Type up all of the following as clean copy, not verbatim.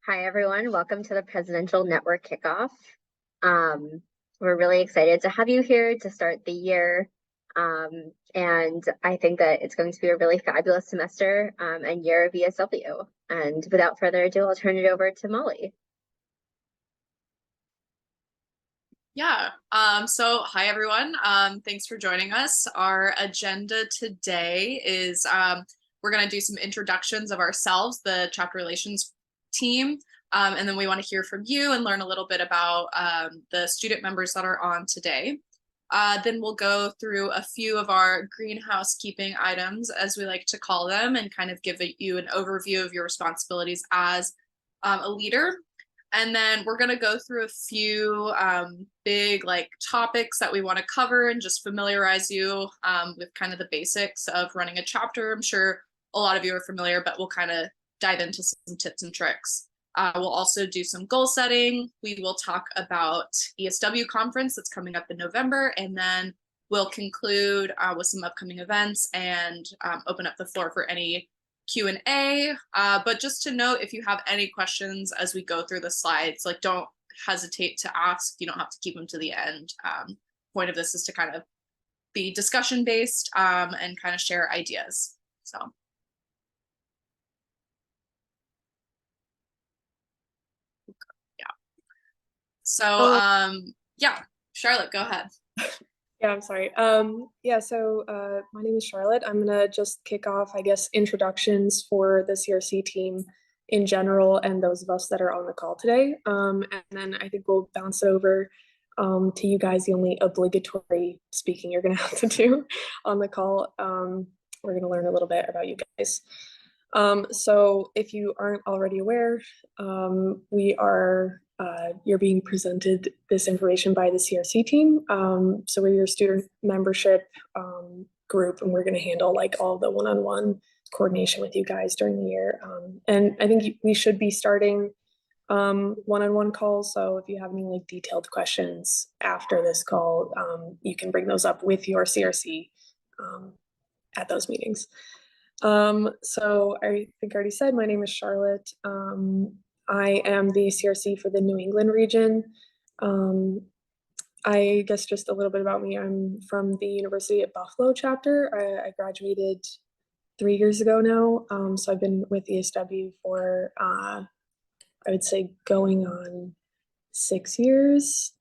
Hi, everyone. Welcome to the Presidential Network Kickoff. Um, we're really excited to have you here to start the year. And I think that it's going to be a really fabulous semester and year of ESW. And without further ado, I'll turn it over to Molly. Yeah. So hi everyone. Thanks for joining us. Our agenda today is we're going to do some introductions of ourselves, the chapter relations team, and then we want to hear from you and learn a little bit about the student members that are on today. Then we'll go through a few of our greenhouse keeping items, as we like to call them, and kind of give you an overview of your responsibilities as a leader. And then we're going to go through a few big topics that we want to cover and just familiarize you with kind of the basics of running a chapter. I'm sure a lot of you are familiar, but we'll kind of dive into some tips and tricks. We'll also do some goal setting. We will talk about ESW conference that's coming up in November, and then we'll conclude with some upcoming events and open up the floor for any Q&A. But just to note, if you have any questions as we go through the slides, don't hesitate to ask. You don't have to keep them to the end. Point of this is to kind of be discussion based and kind of share ideas. So. Yeah. So yeah, Charlotte, go ahead. Yeah, I'm sorry. My name is Charlotte. I'm gonna just kick off, I guess, introductions for the CRC team in general and those of us that are on the call today. And then I think we'll bounce it over to you guys, the only obligatory speaking you're gonna have to do on the call. We're gonna learn a little bit about you guys. So if you aren't already aware, you're being presented this information by the CRC team. So we're your student membership group, and we're going to handle all the one-on-one coordination with you guys during the year. And I think we should be starting one-on-one calls. So if you have any detailed questions after this call, you can bring those up with your CRC at those meetings. So I think I already said, my name is Charlotte. I am the CRC for the New England region. I guess just a little bit about me. I'm from the University at Buffalo chapter. I graduated 3 years ago now. So I've been with ESW for, I would say going on 6 years.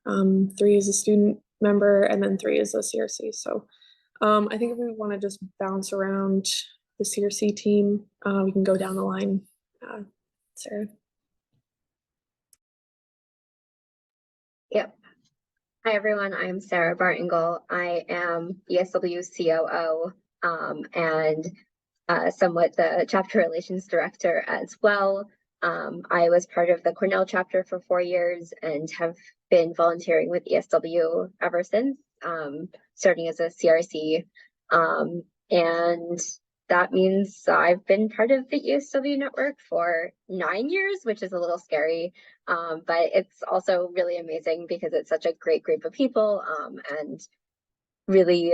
3 as a student member and then 3 as a CRC. So I think if we want to just bounce around the CRC team, we can go down the line. Sarah. Yep. Hi, everyone. I'm Sarah Bartingle. I am ESW COO and somewhat the chapter relations director as well. I was part of the Cornell chapter for 4 years and have been volunteering with ESW ever since, starting as a CRC. And that means I've been part of the ESW network for 9 years, which is a little scary, but it's also really amazing because it's such a great group of people, and really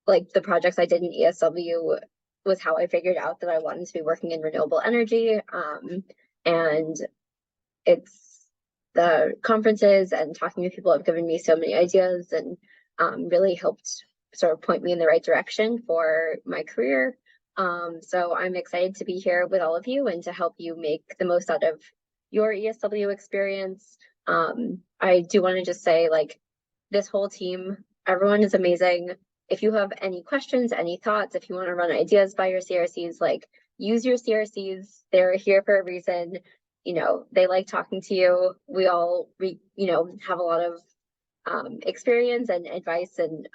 the projects I did in ESW was how I figured out that I wanted to be working in renewable energy. And it's the conferences and talking to people have given me so many ideas and really helped sort of point me in the right direction for my career. So I'm excited to be here with all of you and to help you make the most out of your ESW experience. I do want to just say, this whole team, everyone is amazing. If you have any questions, any thoughts, if you want to run ideas by your CRCs, use your CRCs. They're here for a reason. They like talking to you. We all, have a lot of experience and advice and,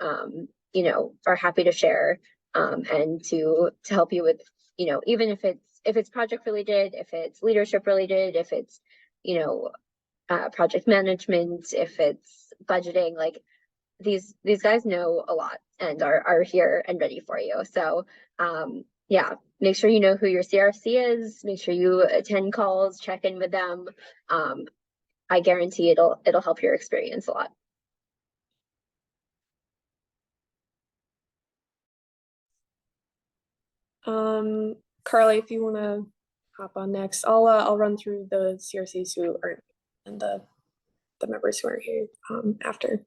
are happy to share and to help you with, even if it's project related, if it's leadership related, if it's, project management, if it's budgeting, these guys know a lot and are here and ready for you. So yeah, make sure you know who your CRC is, make sure you attend calls, check in with them. I guarantee it'll help your experience a lot. Carly, if you want to hop on next. I'll run through the CRCs who aren't and the members who aren't here after.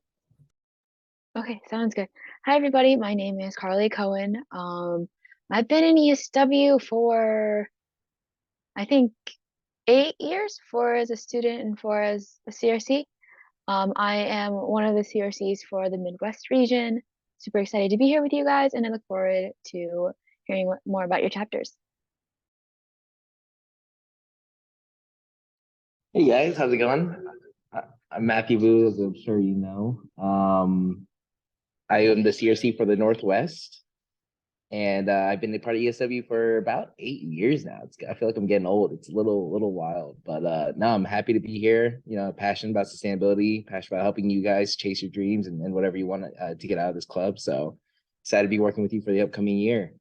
Okay, sounds good. Hi, everybody. My name is Carly Cohen. I've been in ESW for, I think, 8 years, 4 as a student and 4 as a CRC. I am one of the CRCs for the Midwest region. Super excited to be here with you guys, and I look forward to hearing more about your chapters. Hey guys, how's it going? I'm Matthew Wu, as I'm sure you know. I am the CRC for the Northwest, and I've been a part of ESW for about 8 years now. I feel like I'm getting old. It's a little wild, but no, I'm happy to be here. You know, passionate about sustainability, passionate about helping you guys chase your dreams and whatever you want to get out of this club. So excited to be working with you for the upcoming year.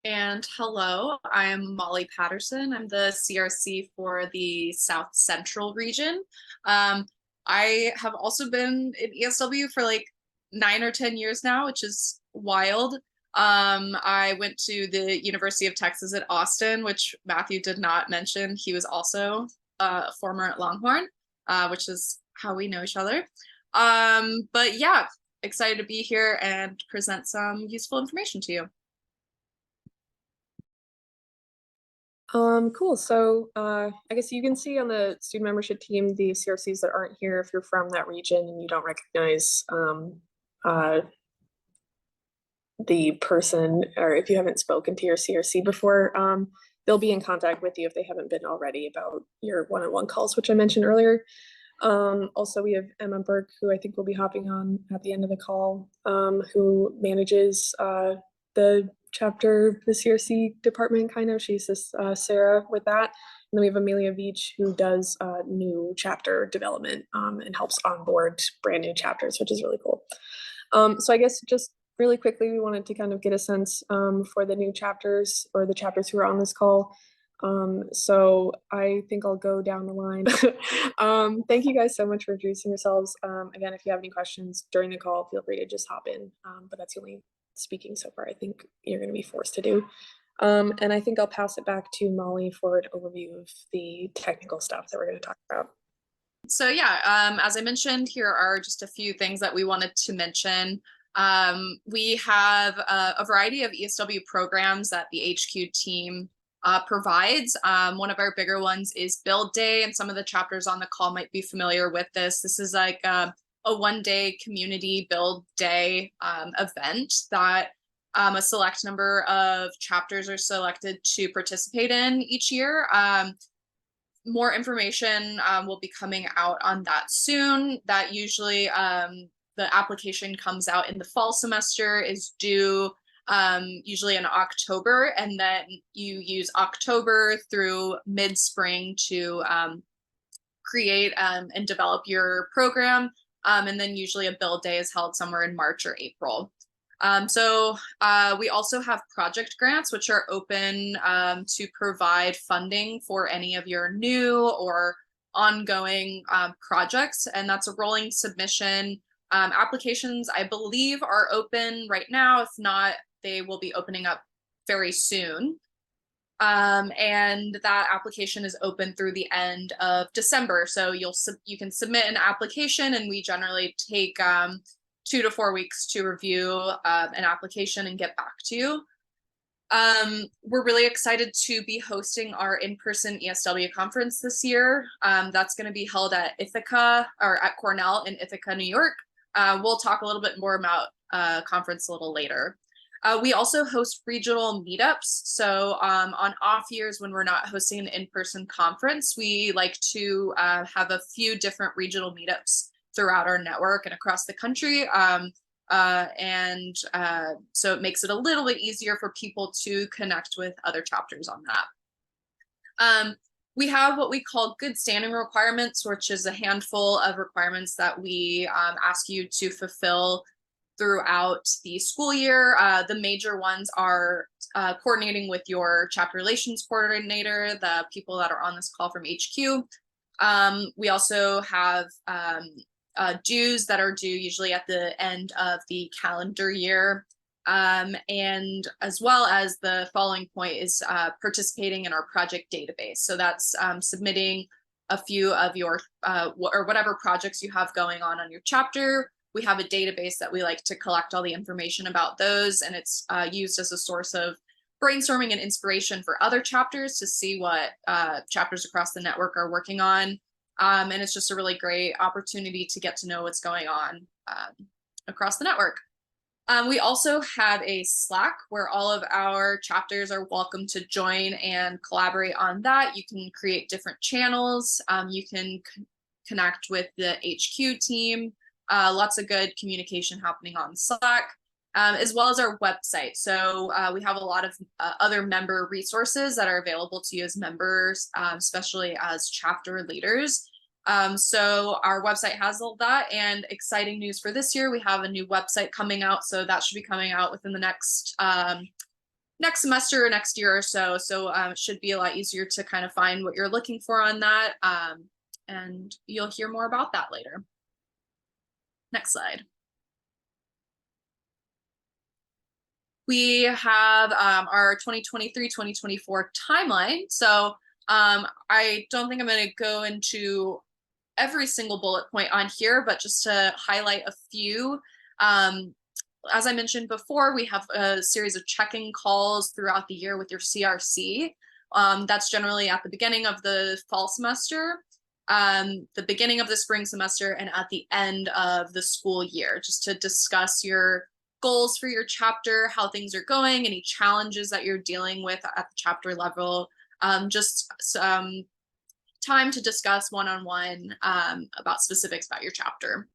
And hello, I am Molly Patterson. I'm the CRC for the South Central region. I have also been in ESW for like 9 or 10 years now, which is wild. I went to the University of Texas at Austin, which Matthew did not mention. He was also a former Longhorn, which is how we know each other. But yeah, excited to be here and present some useful information to you. Cool. So I guess you can see on the student membership team the CRCs that aren't here if you're from that region and you don't recognize the person, or if you haven't spoken to your CRC before, they'll be in contact with you if they haven't been already about your one-on-one calls, which I mentioned earlier. Also, we have Emma Burke, who I think will be hopping on at the end of the call, who manages the chapter, the CRC department, kind of. She assists Sarah with that. And then we have Amelia Veach, who does new chapter development and helps onboard brand new chapters, which is really cool. So I guess just really quickly, we wanted to kind of get a sense for the new chapters, or the chapters who are on this call. So I think I'll go down the line. Thank you guys so much for introducing yourselves. Again, if you have any questions during the call, feel free to just hop in. But that's the only speaking so far I think you're going to be forced to do. And I think I'll pass it back to Molly for an overview of the technical stuff that we're going to talk about. So yeah, as I mentioned, here are just a few things that we wanted to mention. We have a variety of ESW programs that the HQ team provides. One of our bigger ones is Build Day, and some of the chapters on the call might be familiar with this. This is like a one-day community build day event that a select number of chapters are selected to participate in each year. More information will be coming out on that soon. That usually the application comes out in the fall semester, is due usually in October, and then you use October through mid-spring to create and develop your program. And then usually a build day is held somewhere in March or April. So we also have project grants, which are open to provide funding for any of your new or ongoing projects. And that's a rolling submission. Applications, I believe, are open right now. If not, they will be opening up very soon. And that application is open through the end of December. So you can submit an application, and we generally take 2 to 4 weeks to review an application and get back to you. We're really excited to be hosting our in-person ESW conference this year. That's going to be held at Ithaca, or at Cornell in Ithaca, New York. We'll talk a little bit more about conference a little later. We also host regional meetups. So on off years when we're not hosting an in-person conference, we like to have a few different regional meetups throughout our network and across the country. So it makes it a little bit easier for people to connect with other chapters on that. We have what we call good standing requirements, which is a handful of requirements that we ask you to fulfill throughout the school year. The major ones are coordinating with your chapter relations coordinator, the people that are on this call from HQ. We also have dues that are due usually at the end of the calendar year. And as well as the following point is participating in our project database. So that's submitting a few of your or whatever projects you have going on your chapter. We have a database that we like to collect all the information about those, and it's used as a source of brainstorming and inspiration for other chapters to see what chapters across the network are working on. And it's just a really great opportunity to get to know what's going on across the network. We also have a Slack where all of our chapters are welcome to join and collaborate on that. You can create different channels. You can connect with the HQ team. Lots of good communication happening on Slack, as well as our website. So we have a lot of other member resources that are available to you as members, especially as chapter leaders. So our website has all that, and exciting news for this year, we have a new website coming out. So that should be coming out within the next semester or next year or so. So it should be a lot easier to kind of find what you're looking for on that. And you'll hear more about that later. Next slide. We have our 2023-2024 timeline. So I don't think I'm going to go into every single bullet point on here, but just to highlight a few. As I mentioned before, we have a series of check-in calls throughout the year with your CRC. That's generally at the beginning of the fall semester, the beginning of the spring semester, and at the end of the school year, just to discuss your goals for your chapter, how things are going, any challenges that you're dealing with at the chapter level, just some time to discuss one-on-one about specifics about your chapter.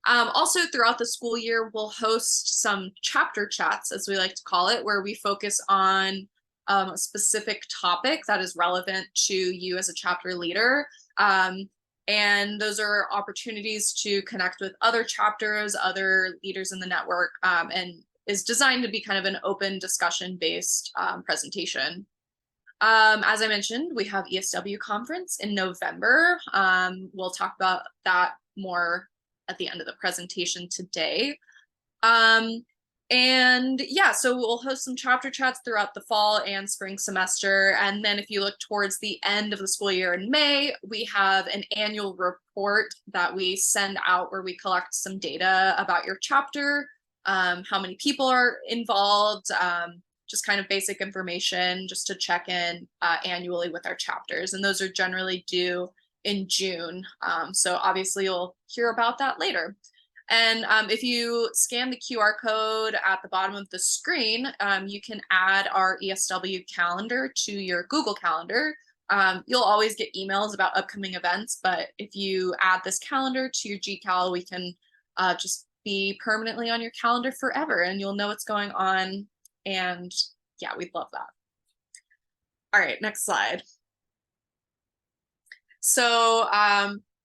Also, throughout the school year, we'll host some chapter chats, as we like to call it, where we focus on a specific topic that is relevant to you as a chapter leader. And those are opportunities to connect with other chapters, other leaders in the network, and is designed to be kind of an open discussion-based presentation. As I mentioned, we have ESW conference in November. We'll talk about that more at the end of the presentation today. And yeah, so we'll host some chapter chats throughout the fall and spring semester. And then if you look towards the end of the school year in May, we have an annual report that we send out where we collect some data about your chapter, how many people are involved, just kind of basic information just to check in annually with our chapters. And those are generally due in June. So obviously you'll hear about that later. And if you scan the QR code at the bottom of the screen, you can add our ESW calendar to your Google Calendar. You'll always get emails about upcoming events, but if you add this calendar to your GCal, we can just be permanently on your calendar forever, and you'll know what's going on. And yeah, we'd love that. All right, next slide. So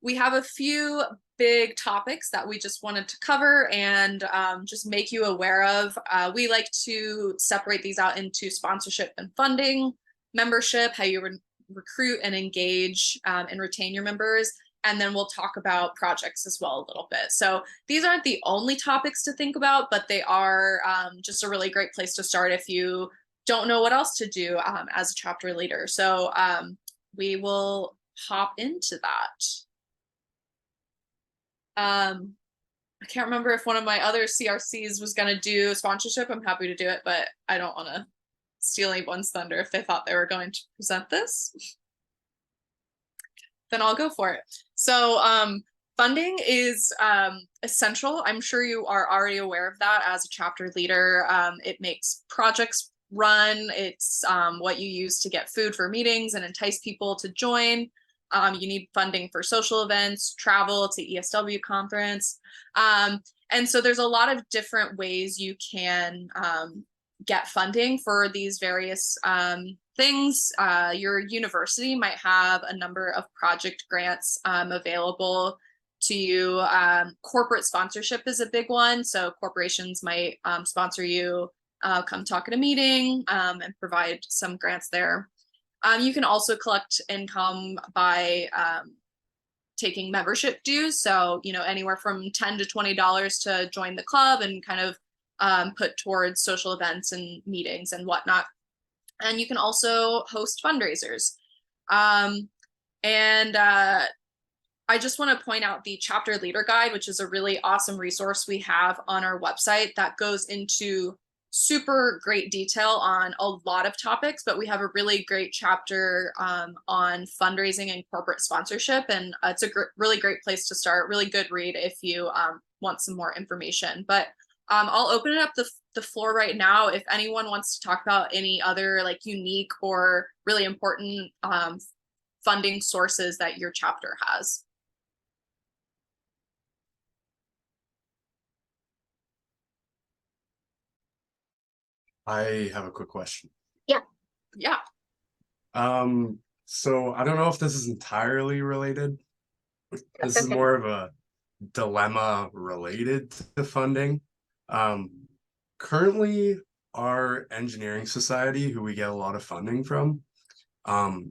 we have a few big topics that we just wanted to cover and just make you aware of. We like to separate these out into sponsorship and funding, membership, how you recruit and engage and retain your members, and then we'll talk about projects as well a little bit. So these aren't the only topics to think about, but they are just a really great place to start if you don't know what else to do as a chapter leader. So we will hop into that. I can't remember if one of my other CRCs was going to do sponsorship. I'm happy to do it, but I don't want to steal anyone's thunder if they thought they were going to present this. Then I'll go for it. So funding is essential. I'm sure you are already aware of that as a chapter leader. It makes projects run. It's what you use to get food for meetings and entice people to join. You need funding for social events, travel to ESW conference. And so there's a lot of different ways you can get funding for these various things. Your university might have a number of project grants available to you. Corporate sponsorship is a big one. So corporations might sponsor you, come talk at a meeting, and provide some grants there. You can also collect income by taking membership dues. So, you know, anywhere from $10 to $20 to join the club and kind of put towards social events and meetings and whatnot. And you can also host fundraisers. I just want to point out the chapter leader guide, which is a really awesome resource we have on our website that goes into super great detail on a lot of topics, but we have a really great chapter on fundraising and corporate sponsorship. And it's a really great place to start, really good read if you want some more information. But I'll open it up the floor right now. If anyone wants to talk about any other like unique or really important funding sources that your chapter has. I have a quick question. Yeah. So I don't know if this is entirely related. This is okay. more of a dilemma related to funding. Currently, our engineering society, who we get a lot of funding from,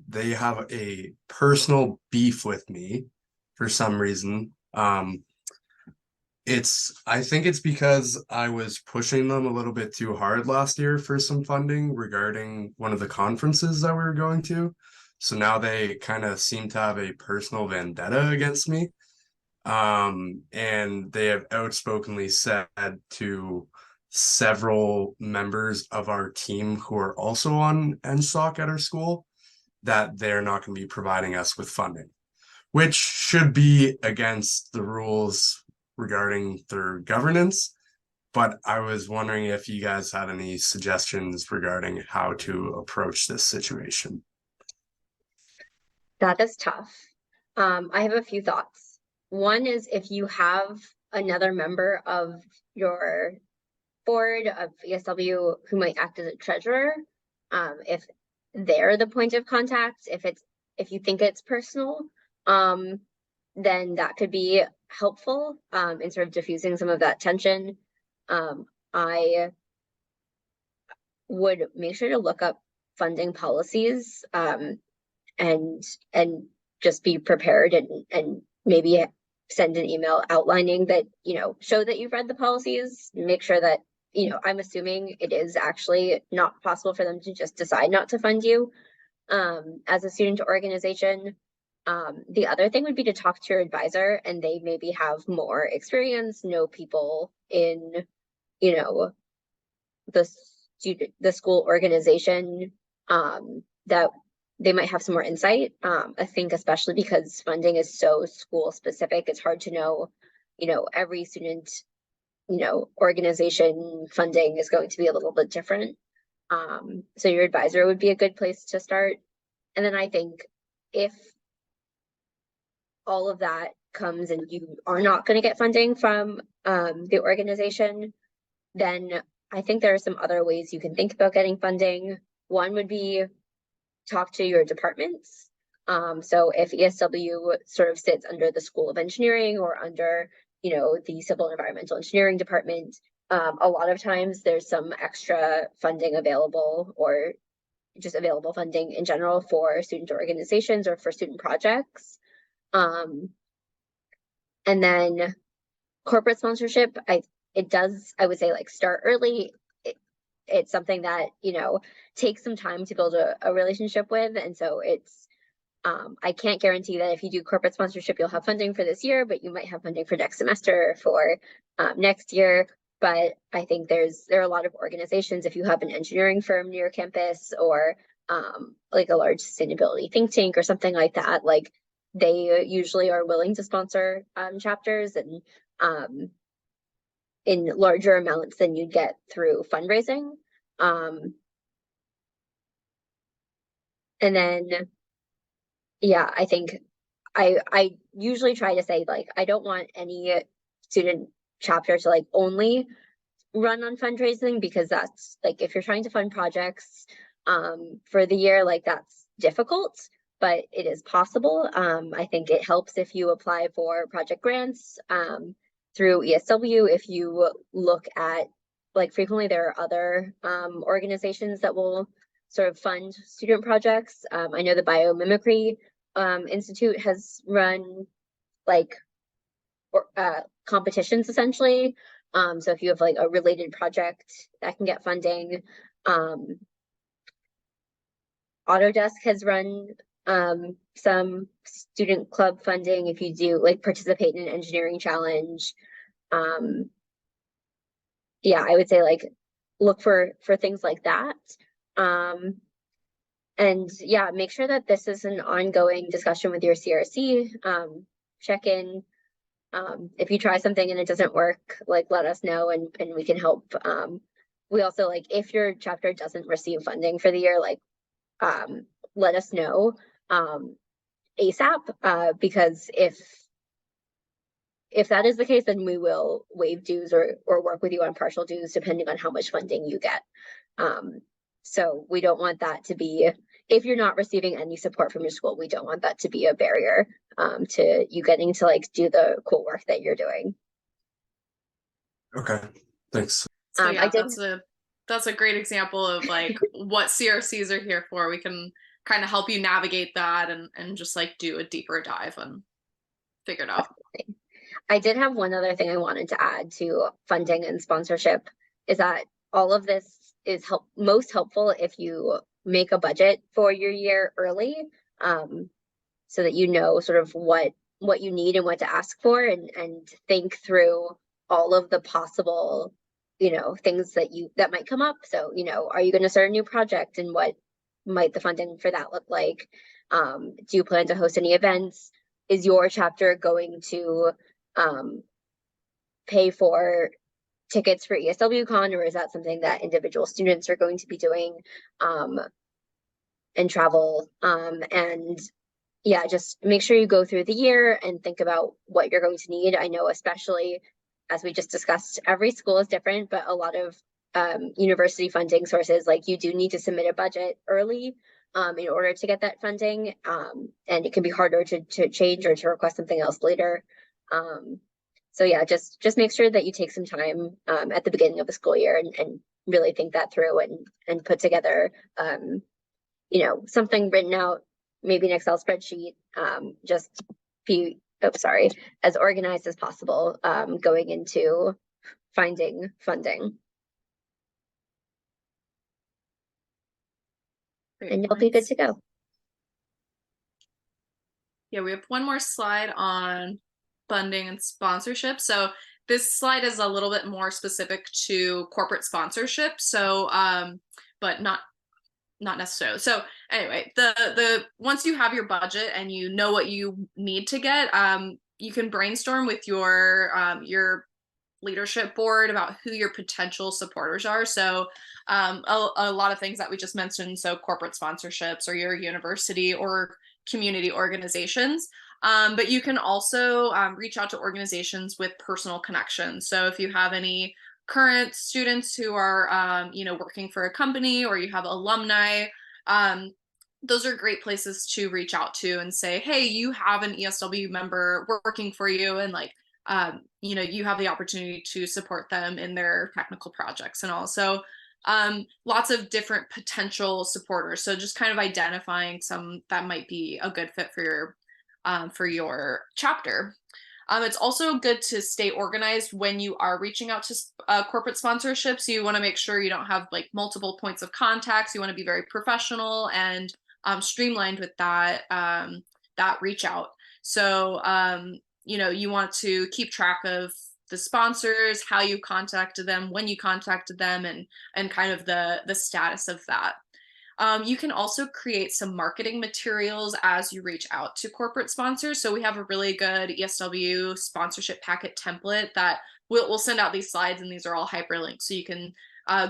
they have a personal beef with me for some reason. I think it's because I was pushing them a little bit too hard last year for some funding regarding one of the conferences that we were going to. So now they kind of seem to have a personal vendetta against me. And they have outspokenly said to several members of our team who are also on NSOC at our school that they're not going to be providing us with funding, which should be against the rules regarding their governance. But I was wondering if you guys had any suggestions regarding how to approach this situation. That is tough. I have a few thoughts. One is if you have another member of your board of ESW who might act as a treasurer, if they're the point of contact, if you think it's personal, then that could be helpful in sort of diffusing some of that tension. I would make sure to look up funding policies and just be prepared and maybe send an email outlining that, show that you've read the policies, make sure that, I'm assuming it is actually not possible for them to just decide not to fund you as a student organization. The other thing would be to talk to your advisor, and they maybe have more experience, know people in, the school organization, that they might have some more insight. I think especially because funding is so school specific, it's hard to know, every student, organization funding is going to be a little bit different. So your advisor would be a good place to start. And then I think if all of that comes and you are not going to get funding from the organization, then I think there are some other ways you can think about getting funding. One would be talk to your departments. So if ESW sort of sits under the School of Engineering or under, the Civil and Environmental Engineering department, a lot of times there's some extra funding available or just available funding in general for student organizations or for student projects. And then corporate sponsorship, I would say like start early. It's something that, takes some time to build a relationship with. And so I can't guarantee that if you do corporate sponsorship, you'll have funding for this year, but you might have funding for next semester, for next year. But I think there are a lot of organizations, if you have an engineering firm near campus or like a large sustainability think tank or something like that, like they usually are willing to sponsor chapters and in larger amounts than you'd get through fundraising. And then, yeah, I think I usually try to say, like, I don't want any student chapter to like only run on fundraising, because that's like, if you're trying to fund projects for the year, like that's difficult, but it is possible. I think it helps if you apply for project grants through ESW. If you look at, like, frequently there are other organizations that will sort of fund student projects. I know the Biomimicry Institute has run like competitions essentially So if you have like a related project that can get funding, Autodesk has run some student club funding if you do like participate in an engineering challenge. Yeah, I would say like look for things like that. And yeah, make sure that this is an ongoing discussion with your CRC. Check in. If you try something and it doesn't work, like let us know and we can help. We also like if your chapter doesn't receive funding for the year, like let us know ASAP, because if that is the case, then we will waive dues or work with you on partial dues depending on how much funding you get. So we don't want that to be, if you're not receiving any support from your school, we don't want that to be a barrier to you getting to like do the cool work that you're doing. Okay, thanks. So yeah, I did, that's a great example of like what CRCs are here for. We can kind of help you navigate that and just like do a deeper dive and figure it out. I did have one other thing I wanted to add to funding and sponsorship is that all of this is most helpful if you make a budget for your year early, so that you know sort of what you need and what to ask for, and think through all of the possible, things that might come up. So, are you going to start a new project, and what might the funding for that look like? Do you plan to host any events? Is your chapter going to pay for tickets for ESWCon, or is that something that individual students are going to be doing, and travel? And yeah, just make sure you go through the year and think about what you're going to need. I know, especially as we just discussed, every school is different, but a lot of university funding sources, like you do need to submit a budget early in order to get that funding. And it can be harder to change or to request something else later. So yeah, just make sure that you take some time at the beginning of the school year and really think that through and put together, something written out, maybe an Excel spreadsheet, just be, as organized as possible going into finding funding. Great And you'll be good points. to go. Yeah, we have one more slide on funding and sponsorship. So this slide is a little bit more specific to corporate sponsorship. So, but not necessarily. So anyway, the once you have your budget and you know what you need to get, you can brainstorm with your leadership board about who your potential supporters are. So a lot of things that we just mentioned, so corporate sponsorships or your university or community organizations. But you can also reach out to organizations with personal connections. So if you have any current students who are, working for a company, or you have alumni, those are great places to reach out to and say, hey, you have an ESW member working for you, and like, you have the opportunity to support them in their technical projects. And also lots of different potential supporters. So just kind of identifying some that might be a good fit for your chapter. It's also good to stay organized when you are reaching out to corporate sponsorships. You want to make sure you don't have like multiple points of contacts. You want to be very professional and streamlined with that reach out. So you want to keep track of the sponsors, how you contacted them, when you contacted them, and kind of the status of that. You can also create some marketing materials as you reach out to corporate sponsors. So we have a really good ESW sponsorship packet template that we'll send out these slides, and these are all hyperlinks. So you can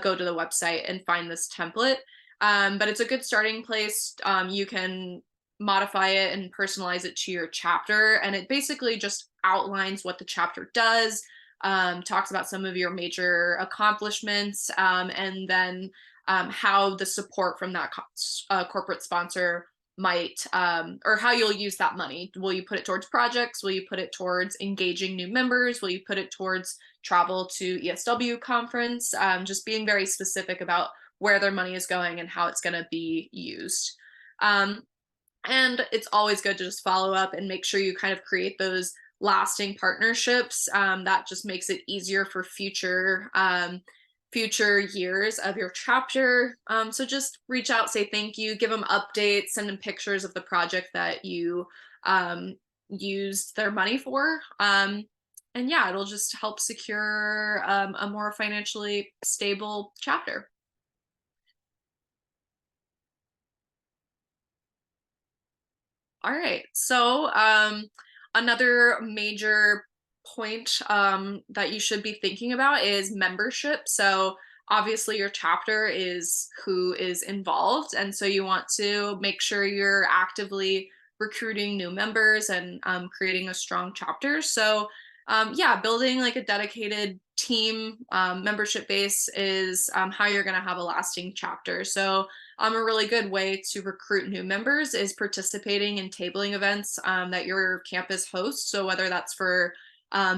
go to the website and find this template. But it's a good starting place. You can modify it and personalize it to your chapter. And it basically just outlines what the chapter does, talks about some of your major accomplishments, and then how the support from that corporate sponsor might, or how you'll use that money. Will you put it towards projects? Will you put it towards engaging new members? Will you put it towards travel to ESW conference? Just being very specific about where their money is going and how it's going to be used. And it's always good to just follow up and make sure you kind of create those lasting partnerships. That just makes it easier for future years of your chapter. So just reach out, say thank you, give them updates, send them pictures of the project that you used their money for. And yeah, it'll just help secure a more financially stable chapter. All right, so another major point that you should be thinking about is membership. So obviously your chapter is who is involved, and so you want to make sure you're actively recruiting new members and creating a strong chapter. So yeah, building like a dedicated team membership base is how you're going to have a lasting chapter. So a really good way to recruit new members is participating in tabling events that your campus hosts. So whether that's for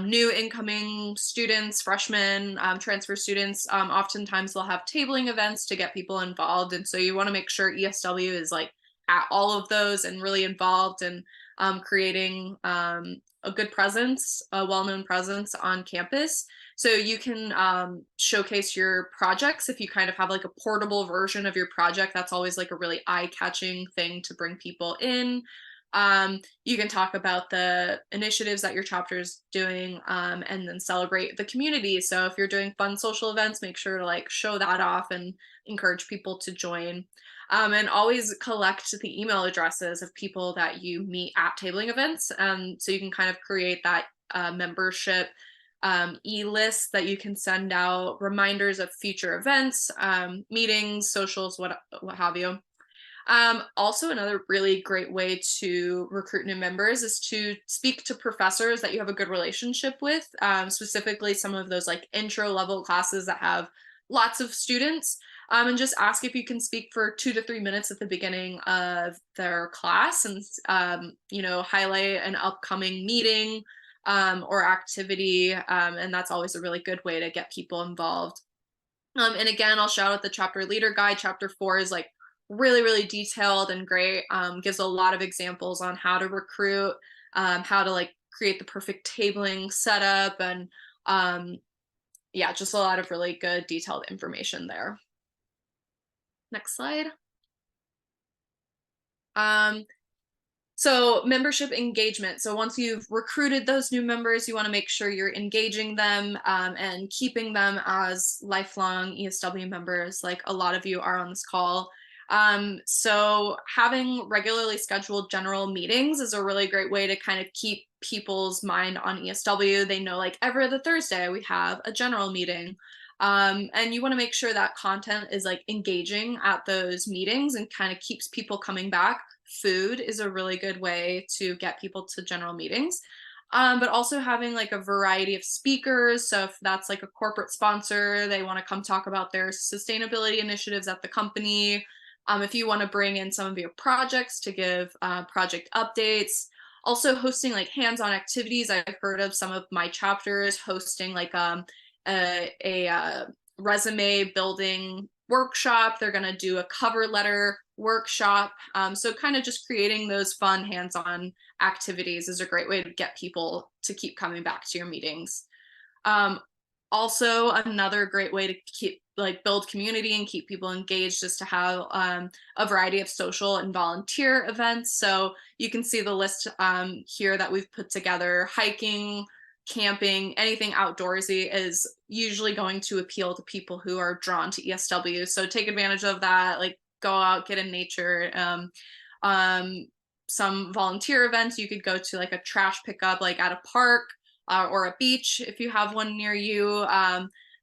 new incoming students, freshmen, transfer students, oftentimes they'll have tabling events to get people involved. And so you want to make sure ESW is like at all of those and really involved in creating a good presence, a well-known presence on campus. So you can showcase your projects. If you kind of have like a portable version of your project, that's always like a really eye-catching thing to bring people in. You can talk about the initiatives that your chapter is doing and then celebrate the community. So if you're doing fun social events, make sure to like show that off and encourage people to join. And always collect the email addresses of people that you meet at tabling events. So you can kind of create that membership e-list that you can send out reminders of future events, meetings, socials, what have you. Also, another really great way to recruit new members is to speak to professors that you have a good relationship with, specifically some of those like intro level classes that have lots of students, and just ask if you can speak for 2 to 3 minutes at the beginning of their class and, you know, highlight an upcoming meeting or activity. And that's always a really good way to get people involved. And again, I'll shout out the chapter leader guide. Chapter 4 is like really, really detailed and great. Gives a lot of examples on how to recruit, how to like create the perfect tabling setup, and yeah, just a lot of really good detailed information there. Next slide. So membership engagement. So once you've recruited those new members, you want to make sure you're engaging them and keeping them as lifelong ESW members, like a lot of you are on this call. So having regularly scheduled general meetings is a really great way to kind of keep people's mind on ESW. They know like every other Thursday we have a general meeting. And you want to make sure that content is like engaging at those meetings and kind of keeps people coming back. Food is a really good way to get people to general meetings. But also having like a variety of speakers. So if that's like a corporate sponsor, they want to come talk about their sustainability initiatives at the company. If you want to bring in some of your projects to give project updates. Also hosting like hands-on activities. I've heard of some of my chapters hosting like a resume building workshop. They're going to do a cover letter workshop. So kind of just creating those fun hands-on activities is a great way to get people to keep coming back to your meetings. Also, another great way to keep like build community and keep people engaged is to have a variety of social and volunteer events. So you can see the list here that we've put together. Hiking, camping, anything outdoorsy is usually going to appeal to people who are drawn to ESW. So take advantage of that, like go out, get in nature. Some volunteer events, you could go to like a trash pickup, like at a park or a beach if you have one near you.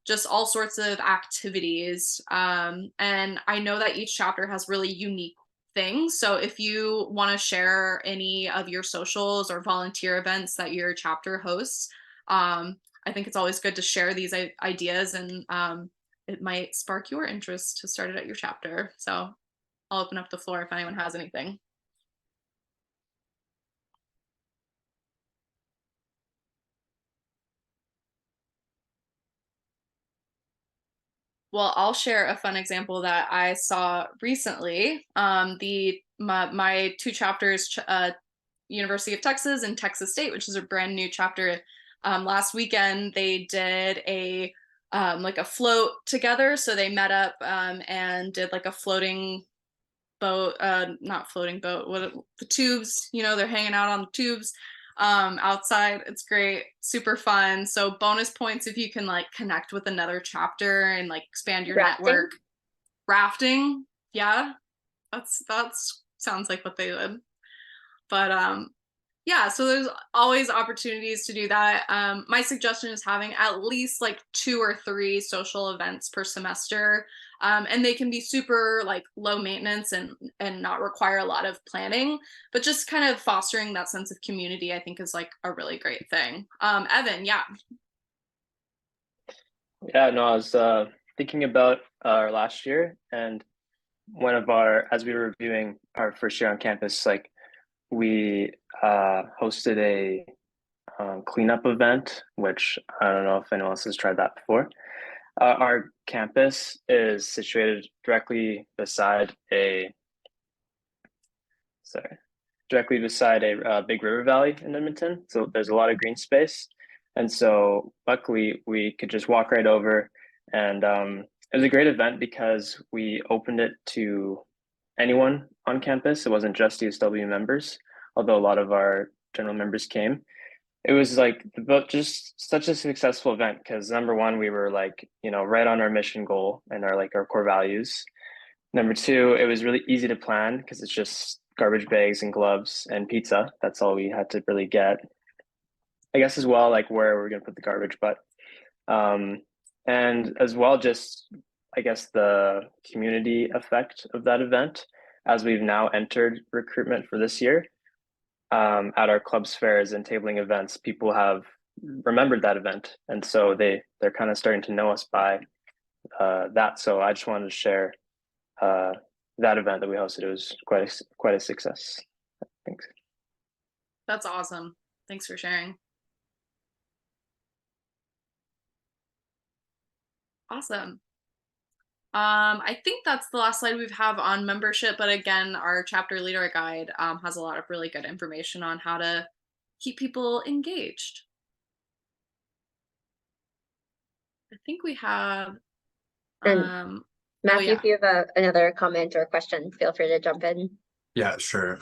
Just all sorts of activities. And I know that each chapter has really unique things. So if you want to share any of your socials or volunteer events that your chapter hosts, I think it's always good to share these ideas, and it might spark your interest to start it at your chapter. So I'll open up the floor if anyone has anything. Well, I'll share a fun example that I saw recently. My 2 chapters University of Texas and Texas State, which is a brand new chapter. Last weekend they did a like a float together. So they met up and did like a floating boat, not floating boat, what the tubes, you know, they're hanging out on the tubes outside. It's great, super fun. So bonus points if you can like connect with another chapter and like expand your network. Rafting, yeah, that's sounds like what they did. But yeah, so there's always opportunities to do that. My suggestion is having at least like 2 or 3 social events per semester. And they can be super like low maintenance and not require a lot of planning, but just kind of fostering that sense of community, I think is like a really great thing. Evan, yeah. Yeah, no, I was thinking about our last year, and as we were reviewing our first year on campus, like we hosted a cleanup event, which I don't know if anyone else has tried that before. Our campus is situated directly beside a big river valley in Edmonton. So there's a lot of green space. And so luckily we could just walk right over. And it was a great event because we opened it to anyone on campus. It wasn't just ESW members, although a lot of our general members came. It was like just such a successful event because number one, we were like, right on our mission goal and our core values. Number two, it was really easy to plan because it's just garbage bags and gloves and pizza. That's all we had to really get. I guess as well, like where we're gonna put the garbage, but and as well, just I guess the community effect of that event as we've now entered recruitment for this year. At our clubs fairs and tabling events, people have remembered that event, and so they're kind of starting to know us by that. So I just wanted to share that event that we hosted. It was quite a success. Thanks. That's awesome. Thanks for sharing. Awesome. I think that's the last slide we have on membership, but again, our chapter leader guide has a lot of really good information on how to keep people engaged. I think we have Matthew, if you have another comment or question, feel free to jump in. Yeah, sure.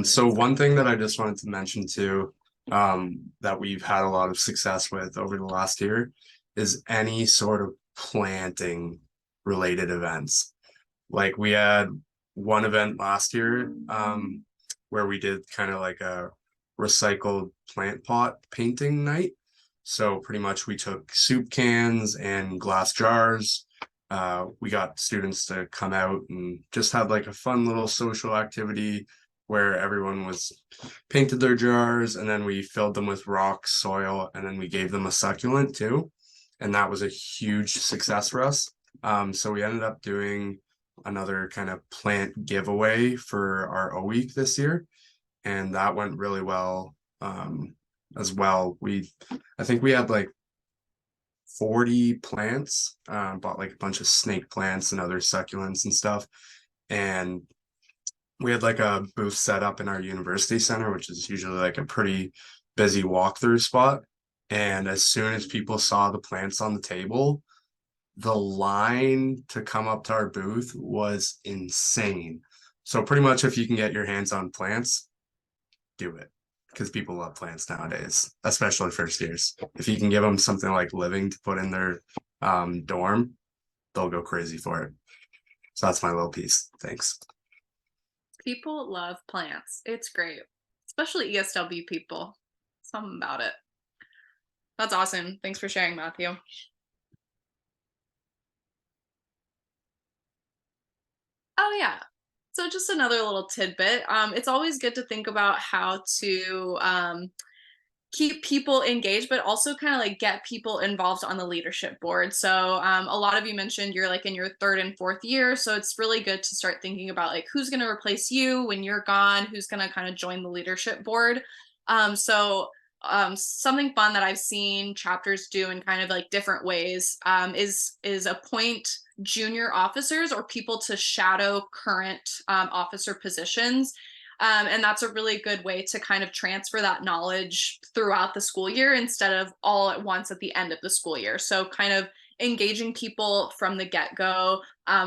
So one thing that I just wanted to mention too, that we've had a lot of success with over the last year is any sort of planting related events. Like we had one event last year, where we did kind of like a recycled plant pot painting night. So pretty much we took soup cans and glass jars. We got students to come out and just have like a fun little social activity where everyone was painted their jars, and then we filled them with rocks, soil, and then we gave them a succulent too. And that was a huge success for us. So we ended up doing another kind of plant giveaway for our O week this year, and that went really well as well. I think we had like 40 plants, bought like a bunch of snake plants and other succulents and stuff, and we had like a booth set up in our university center, which is usually like a pretty busy walkthrough spot. And as soon as people saw the plants on the table, the line to come up to our booth was insane. So pretty much if you can get your hands on plants, do it, because people love plants nowadays, especially first years. If you can give them something like living to put in their dorm, they'll go crazy for it. So that's my little piece. Thanks. People love plants. It's great, especially ESW people. Something about it. That's awesome. Thanks for sharing, Matthew. Oh yeah. So just another little tidbit. It's always good to think about how to keep people engaged, but also kind of like get people involved on the leadership board. So a lot of you mentioned you're like in your 3rd and 4th year. So it's really good to start thinking about like who's going to replace you when you're gone, who's going to kind of join the leadership board. Something fun that I've seen chapters do in kind of like different ways is appoint junior officers or people to shadow current officer positions. And that's a really good way to kind of transfer that knowledge throughout the school year instead of all at once at the end of the school year. So kind of engaging people from the get-go,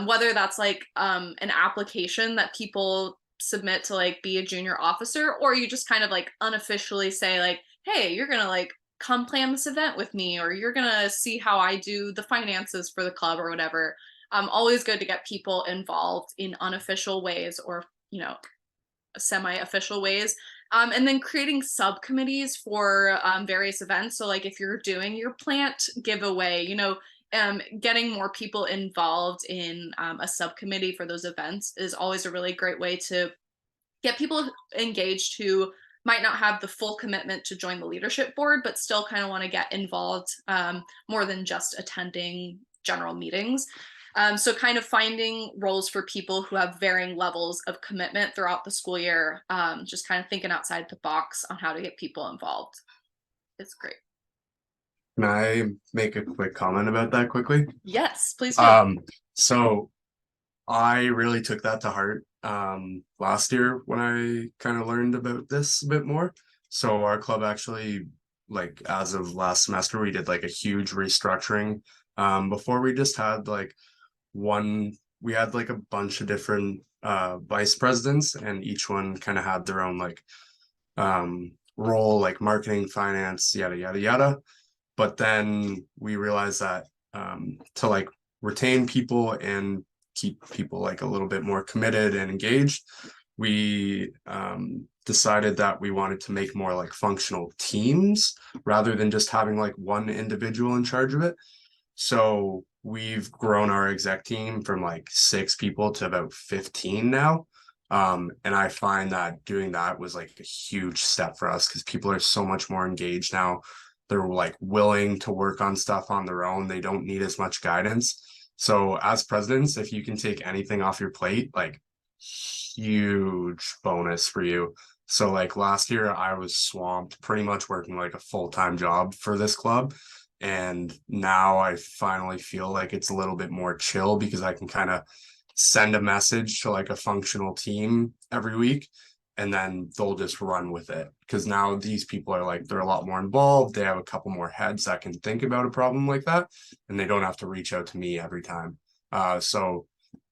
whether that's like an application that people submit to like be a junior officer, or you just kind of like unofficially say like, hey, you're gonna like come plan this event with me, or you're gonna see how I do the finances for the club or whatever. Always good to get people involved in unofficial ways or, you know, semi-official ways. And then creating subcommittees for various events. So like if you're doing your plant giveaway, you know, getting more people involved in a subcommittee for those events is always a really great way to get people engaged who might not have the full commitment to join the leadership board, but still kind of want to get involved more than just attending general meetings. So kind of finding roles for people who have varying levels of commitment throughout the school year, just kind of thinking outside the box on how to get people involved. It's great. Can I make a quick comment about that quickly? Yes, please do. So I really took that to heart last year when I kind of learned about this a bit more. So our club actually, like as of last semester, we did like a huge restructuring. Before we just had like we had like a bunch of different vice presidents, and each one kind of had their own like role, like marketing, finance, yada yada yada. But then we realized that to like retain people and keep people like a little bit more committed and engaged, we decided that we wanted to make more like functional teams rather than just having like one individual in charge of it. So we've grown our exec team from like 6 people to about 15 now. And I find that doing that was like a huge step for us because people are so much more engaged now. They're like willing to work on stuff on their own. They don't need as much guidance. So as presidents, if you can take anything off your plate, like huge bonus for you. So like last year I was swamped pretty much working like a full-time job for this club. And now I finally feel like it's a little bit more chill because I can kind of send a message to like a functional team every week, and then they'll just run with it. Because now these people are like, they're a lot more involved. They have a couple more heads that can think about a problem like that, and they don't have to reach out to me every time. So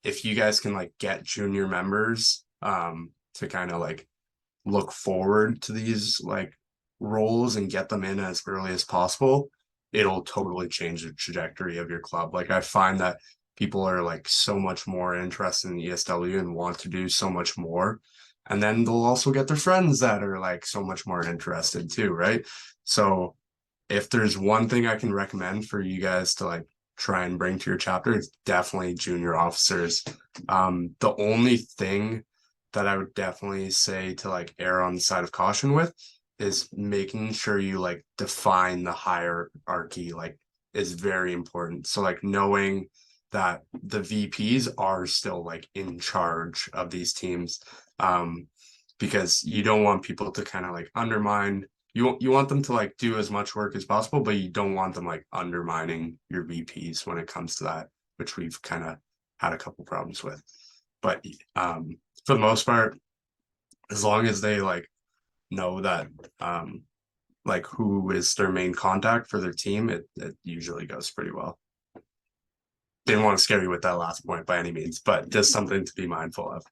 if you guys can like get junior members to kind of like look forward to these like roles and get them in as early as possible, it'll totally change the trajectory of your club. Like I find that people are like so much more interested in ESW and want to do so much more. And then they'll also get their friends that are like so much more interested too, right? So if there's one thing I can recommend for you guys to like try and bring to your chapter, it's definitely junior officers. The only thing that I would definitely say to like err on the side of caution with is making sure you like define the hierarchy, like is very important. So like knowing that the VPs are still like in charge of these teams, because you don't want people to kind of like undermine. You want them to like do as much work as possible, but you don't want them like undermining your VPs when it comes to that, which we've kind of had a couple problems with. But for the most part, as long as they like know that like who is their main contact for their team, it usually goes pretty well. Didn't want to scare you with that last point by any means, but just something to be mindful of.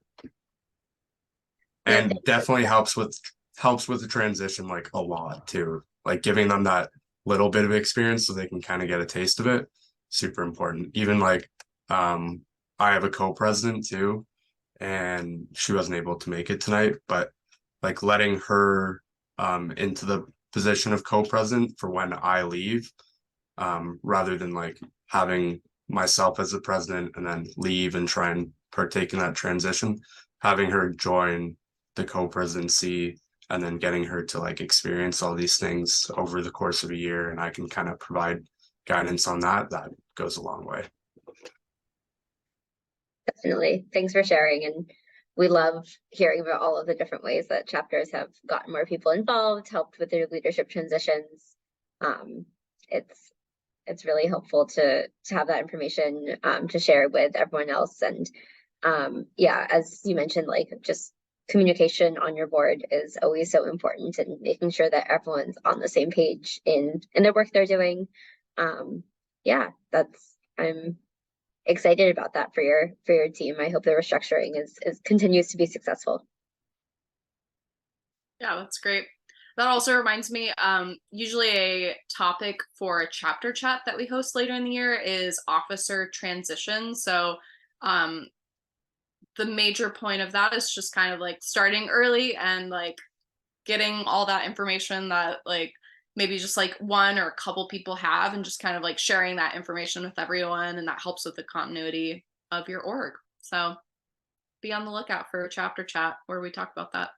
And definitely helps with the transition like a lot too. Like giving them that little bit of experience so they can kind of get a taste of it. Super important. Even like I have a co-president too, and she wasn't able to make it tonight, but like letting her into the position of co-president for when I leave, rather than like having myself as the president and then leave and try and partake in that transition, having her join the co-presidency and then getting her to like experience all these things over the course of a year, and I can kind of provide guidance on that goes a long way. Definitely. Thanks for sharing. And we love hearing about all of the different ways that chapters have gotten more people involved, helped with their leadership transitions. It's really helpful to have that information to share with everyone else. And yeah, as you mentioned, like just communication on your board is always so important, and making sure that everyone's on the same page in the work they're doing. Yeah, I'm excited about that for your team. I hope the restructuring is continues to be successful. Yeah, that's great. That also reminds me, usually a topic for a chapter chat that we host later in the year is officer transition. So the major point of that is just kind of like starting early and like getting all that information that like maybe just like one or a couple people have, and just kind of like sharing that information with everyone, and that helps with the continuity of your org. So be on the lookout for a chapter chat where we talk about that.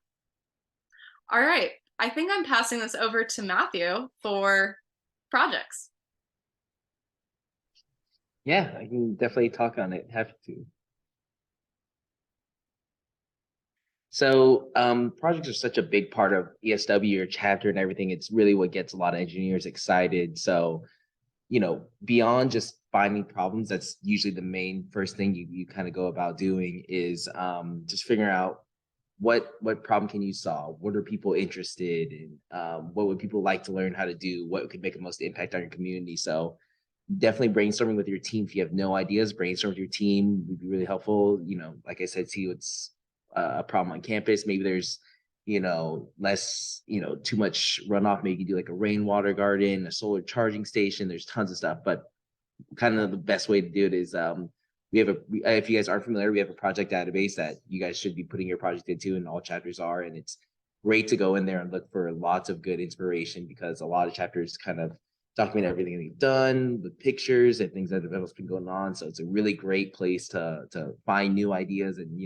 All right, I think I'm passing this over to Matthew for projects. Yeah, I can definitely talk on it. Happy to. So projects are such a big part of ESW, your chapter and everything. It's really what gets a lot of engineers excited. So, beyond just finding problems, that's usually the main first thing you kind of go about doing is just figuring out what problem can you solve? What are people interested in? What would people like to learn how to do? What could make the most impact on your community? So definitely brainstorming with your team. If you have no ideas, brainstorm with your team would be really helpful. Like I said, see what's a problem on campus. Maybe there's, less, too much runoff. Maybe you do like a rainwater garden, a solar charging station. There's tons of stuff, but kind of the best way to do it is if you guys aren't familiar, we have a project database that you guys should be putting your project into, and all chapters are, and it's great to go in there and look for lots of good inspiration, because a lot of chapters kind of document everything they've done with pictures and things that have been going on. So it's a really great place to find new ideas and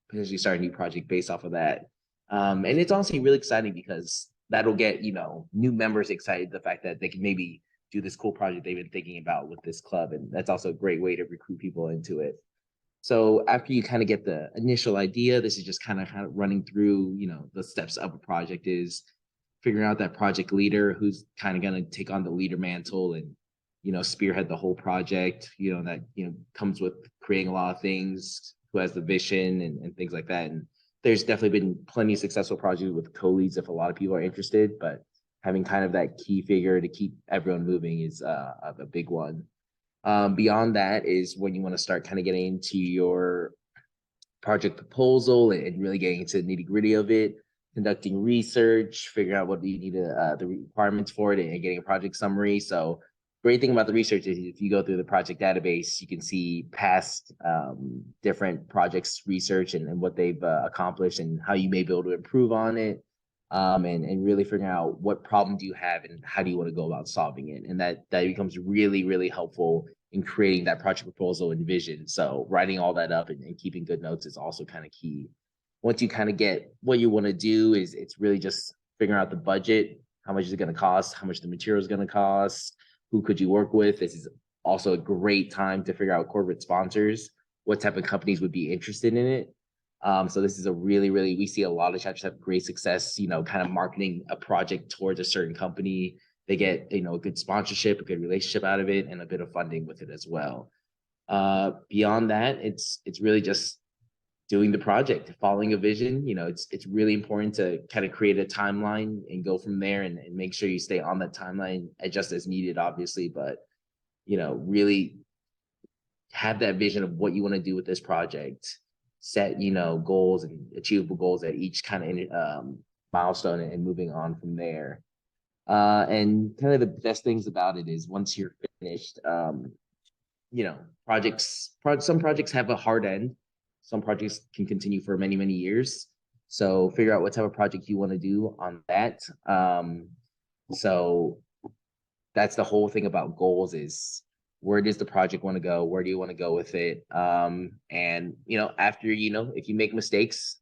potentially start a new project based off of that. And it's honestly really exciting because that'll get new members excited, the fact that they can maybe do this cool project they've been thinking about with this club. And that's also a great way to recruit people into it. So after you kind of get the initial idea, this is just kind of running through, the steps of a project is figuring out that project leader who's kind of going to take on the leader mantle and, spearhead the whole project, that, comes with creating a lot of things, who has the vision and things like that. And there's definitely been plenty of successful projects with co-leads if a lot of people are interested, but having kind of that key figure to keep everyone moving is a big one. Beyond that is when you want to start kind of getting into your project proposal and really getting into the nitty gritty of it, conducting research, figuring out what you need the requirements for it, and getting a project summary. So great thing about the research is if you go through the project database, you can see past different projects research and what they've accomplished and how you may be able to improve on it. And really figuring out what problem do you have and how do you want to go about solving it. And that becomes really, really helpful in creating that project proposal and vision. So writing all that up and keeping good notes is also kind of key. Once you kind of get what you want to do, it's really just figuring out the budget, how much is it going to cost, how much the material is going to cost, who could you work with. This is also a great time to figure out corporate sponsors, what type of companies would be interested in it. So this is a really, we see a lot of chapters have great success, kind of marketing a project towards a certain company. They get, a good sponsorship, a good relationship out of it, and a bit of funding with it as well. Beyond that, it's really just doing the project, following a vision. It's really important to kind of create a timeline and go from there and make sure you stay on that timeline, adjust as needed, obviously, but, really have that vision of what you want to do with this project. Set goals and achievable goals at each kind of milestone and moving on from there. And kind of the best things about it is once you're finished, some projects have a hard end. Some projects can continue for many years. So figure out what type of project you want to do on that. So that's the whole thing about goals is, where does the project want to go? Where do you want to go with it? And, after, if you make mistakes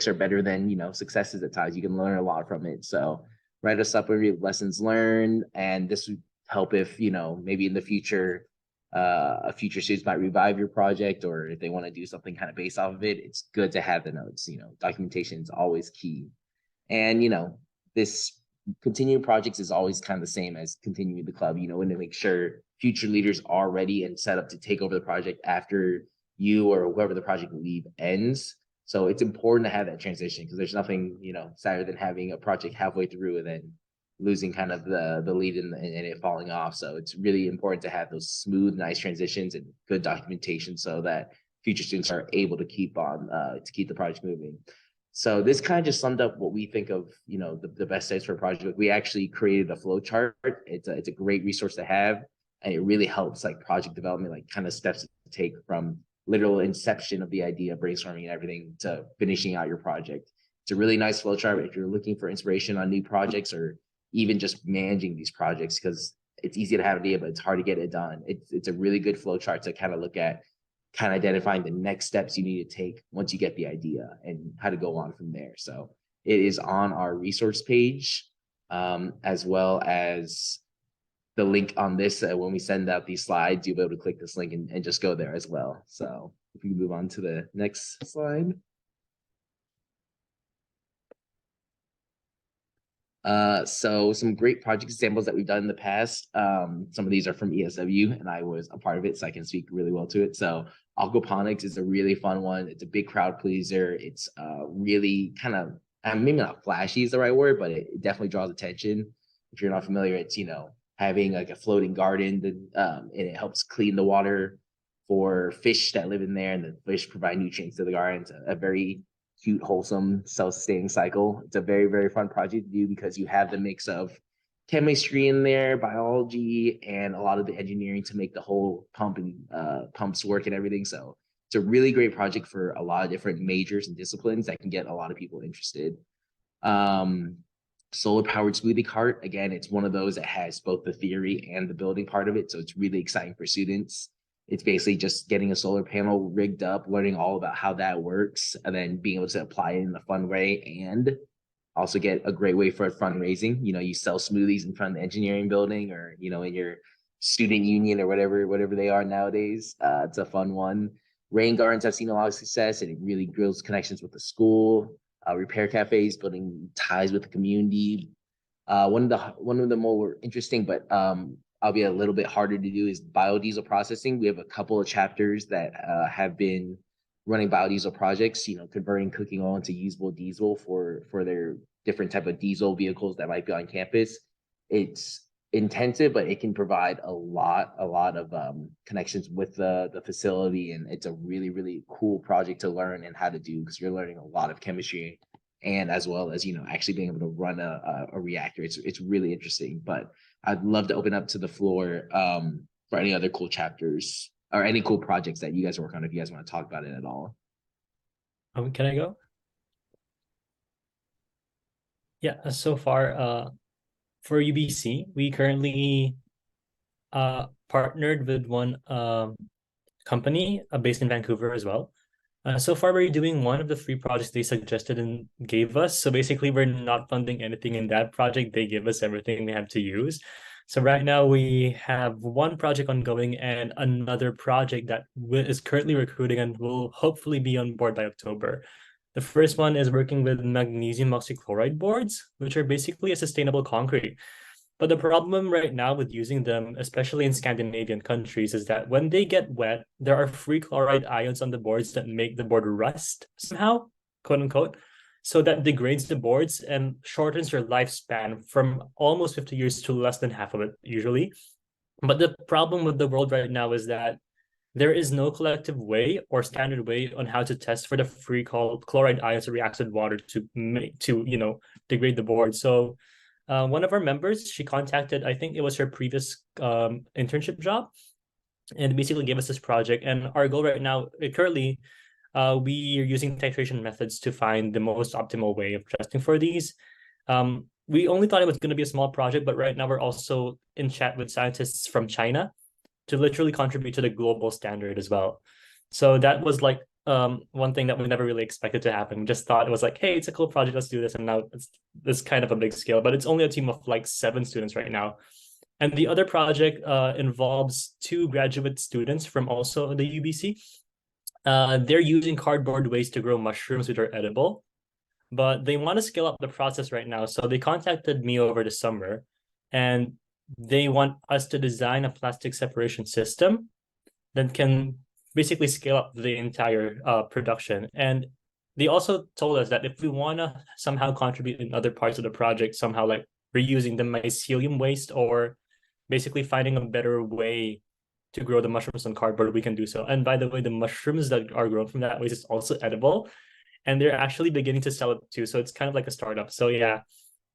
are better than, successes at times. You can learn a lot from it. So write a summary of lessons learned. And this would help if, maybe in the future, a future students might revive your project, or if they want to do something kind of based off of it, it's good to have the notes. Documentation is always key. And, this continuing projects is always kind of the same as continuing the club, and to make sure future leaders are ready and set up to take over the project after you or whoever the project lead ends. So it's important to have that transition, because there's nothing, sadder than having a project halfway through and then losing kind of the lead and it falling off. So it's really important to have those smooth, nice transitions and good documentation so that future students are able to keep on to keep the project moving. So this kind of just summed up what we think of, the best steps for a project. We actually created a flow chart. It's a great resource to have, and it really helps like project development, like kind of steps to take from literal inception of the idea, brainstorming and everything, to finishing out your project. It's a really nice flow chart if you're looking for inspiration on new projects or even just managing these projects, because it's easy to have an idea, but it's hard to get it done. It's a really good flow chart to kind of look at, kind of identifying the next steps you need to take once you get the idea and how to go on from there. So it is on our resource page, as well as the link on this. When we send out these slides, you'll be able to click this link and just go there as well. So if we move on to the next slide. So some great project examples that we've done in the past. Some of these are from ESW, and I was a part of it, so I can speak really well to it. So aquaponics is a really fun one. It's a big crowd pleaser. It's really kind of, maybe not flashy is the right word, but it definitely draws attention. If you're not familiar, it's having like a floating garden and it helps clean the water for fish that live in there, and the fish provide nutrients to the garden. It's a very cute, wholesome, self-sustaining cycle. It's a very, very fun project to do because you have the mix of chemistry in there, biology, and a lot of the engineering to make the whole pumps work and everything. So it's a really great project for a lot of different majors and disciplines that can get a lot of people interested. Solar powered smoothie cart, again, it's one of those that has both the theory and the building part of it, so it's really exciting for students. It's basically just getting a solar panel rigged up, learning all about how that works, and then being able to apply it in a fun way and also get a great way for fundraising. You sell smoothies in front of the engineering building, or in your student union or whatever they are nowadays. It's a fun one. Rain gardens have seen a lot of success, and it really builds connections with the school. Repair cafes, building ties with the community. One of the more interesting, but I'll be a little bit harder to do, is biodiesel processing. We have a couple of chapters that have been running biodiesel projects, converting cooking oil into usable diesel for their different type of diesel vehicles that might be on campus. It's intensive, but it can provide a lot of connections with the facility, and it's a really, really cool project to learn and how to do, because you're learning a lot of chemistry, and as well as actually being able to run a reactor. It's really interesting. But I'd love to open up to the floor for any other cool chapters or any cool projects that you guys work on, if you guys want to talk about it at all. Can I go? Yeah, so far for UBC, we currently partnered with one company based in Vancouver as well. So far, we're doing one of the 3 projects they suggested and gave us. So basically, we're not funding anything in that project. They give us everything we have to use. So right now, we have one project ongoing and another project that is currently recruiting and will hopefully be on board by October. The first one is working with magnesium oxychloride boards, which are basically a sustainable concrete. But the problem right now with using them, especially in Scandinavian countries, is that when they get wet, there are free chloride ions on the boards that make the board rust somehow, quote unquote. So that degrades the boards and shortens your lifespan from almost 50 years to less than half of it usually. But the problem with the world right now is that there is no collective way or standard way on how to test for the free chloride ions that reacts with water to degrade the board. So one of our members, she contacted, I think it was her previous internship job, and basically gave us this project. And our goal right now, currently, we are using titration methods to find the most optimal way of testing for these. We only thought it was going to be a small project, but right now we're also in chat with scientists from China to literally contribute to the global standard as well. So that was like one thing that we never really expected to happen. We just thought it was like, hey, it's a cool project, let's do this. And now it's kind of a big scale, but it's only a team of like 7 students right now. And the other project involves 2 graduate students from also the UBC. They're using cardboard waste to grow mushrooms, which are edible, but they want to scale up the process right now. So they contacted me over the summer, and they want us to design a plastic separation system that can basically scale up the entire production. And they also told us that if we want to somehow contribute in other parts of the project, somehow like reusing the mycelium waste or basically finding a better way to grow the mushrooms on cardboard, we can do so. And by the way, the mushrooms that are grown from that waste is also edible, and they're actually beginning to sell it too. So it's kind of like a startup. So yeah,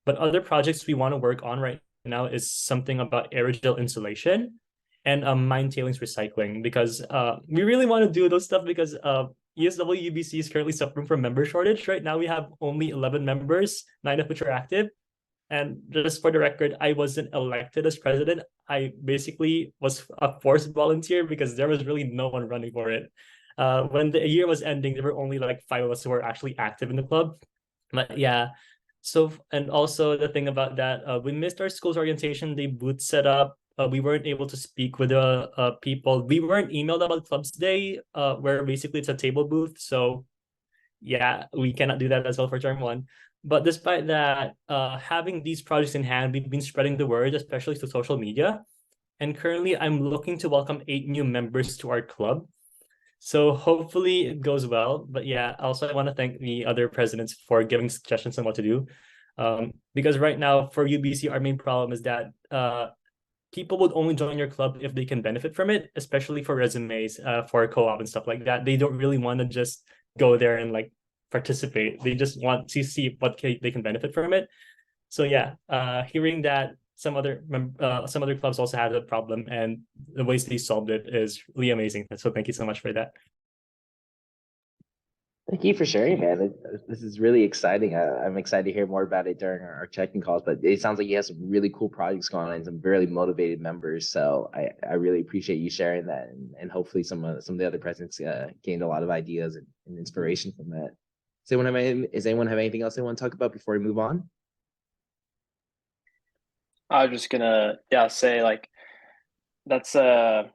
but other projects we want to work on right now is something about aerogel insulation and mine tailings recycling, because we really want to do those stuff because ESWUBC is currently suffering from member shortage. Right now we have only 11 members, 9 of which are active. And just for the record, I wasn't elected as president. I basically was a forced volunteer because there was really no one running for it. When the year was ending, there were only like 5 of us who were actually active in the club. But yeah, so, and also the thing about that, we missed our school's orientation day booth setup. We weren't able to speak with the people. We weren't emailed about Clubs Day, where basically it's a table booth. So yeah, we cannot do that as well for term 1. But despite that, having these projects in hand, we've been spreading the word, especially through social media. And currently, I'm looking to welcome 8 new members to our club. So hopefully it goes well. But yeah, also I want to thank the other presidents for giving suggestions on what to do. Because right now for UBC, our main problem is that people would only join your club if they can benefit from it, especially for resumes, for co-op and stuff like that. They don't really want to just go there and like participate. They just want to see what they can benefit from it. So yeah, hearing that some other clubs also had a problem and the ways they solved it is really amazing. So thank you so much for that. Thank you for sharing, man. This is really exciting. I'm excited to hear more about it during our checking calls, but it sounds like you have some really cool projects going on and some really motivated members. So I really appreciate you sharing that, and hopefully some of the other presidents gained a lot of ideas and inspiration from that. Does anyone have anything else they want to talk about before we move on? I was just gonna say like that's I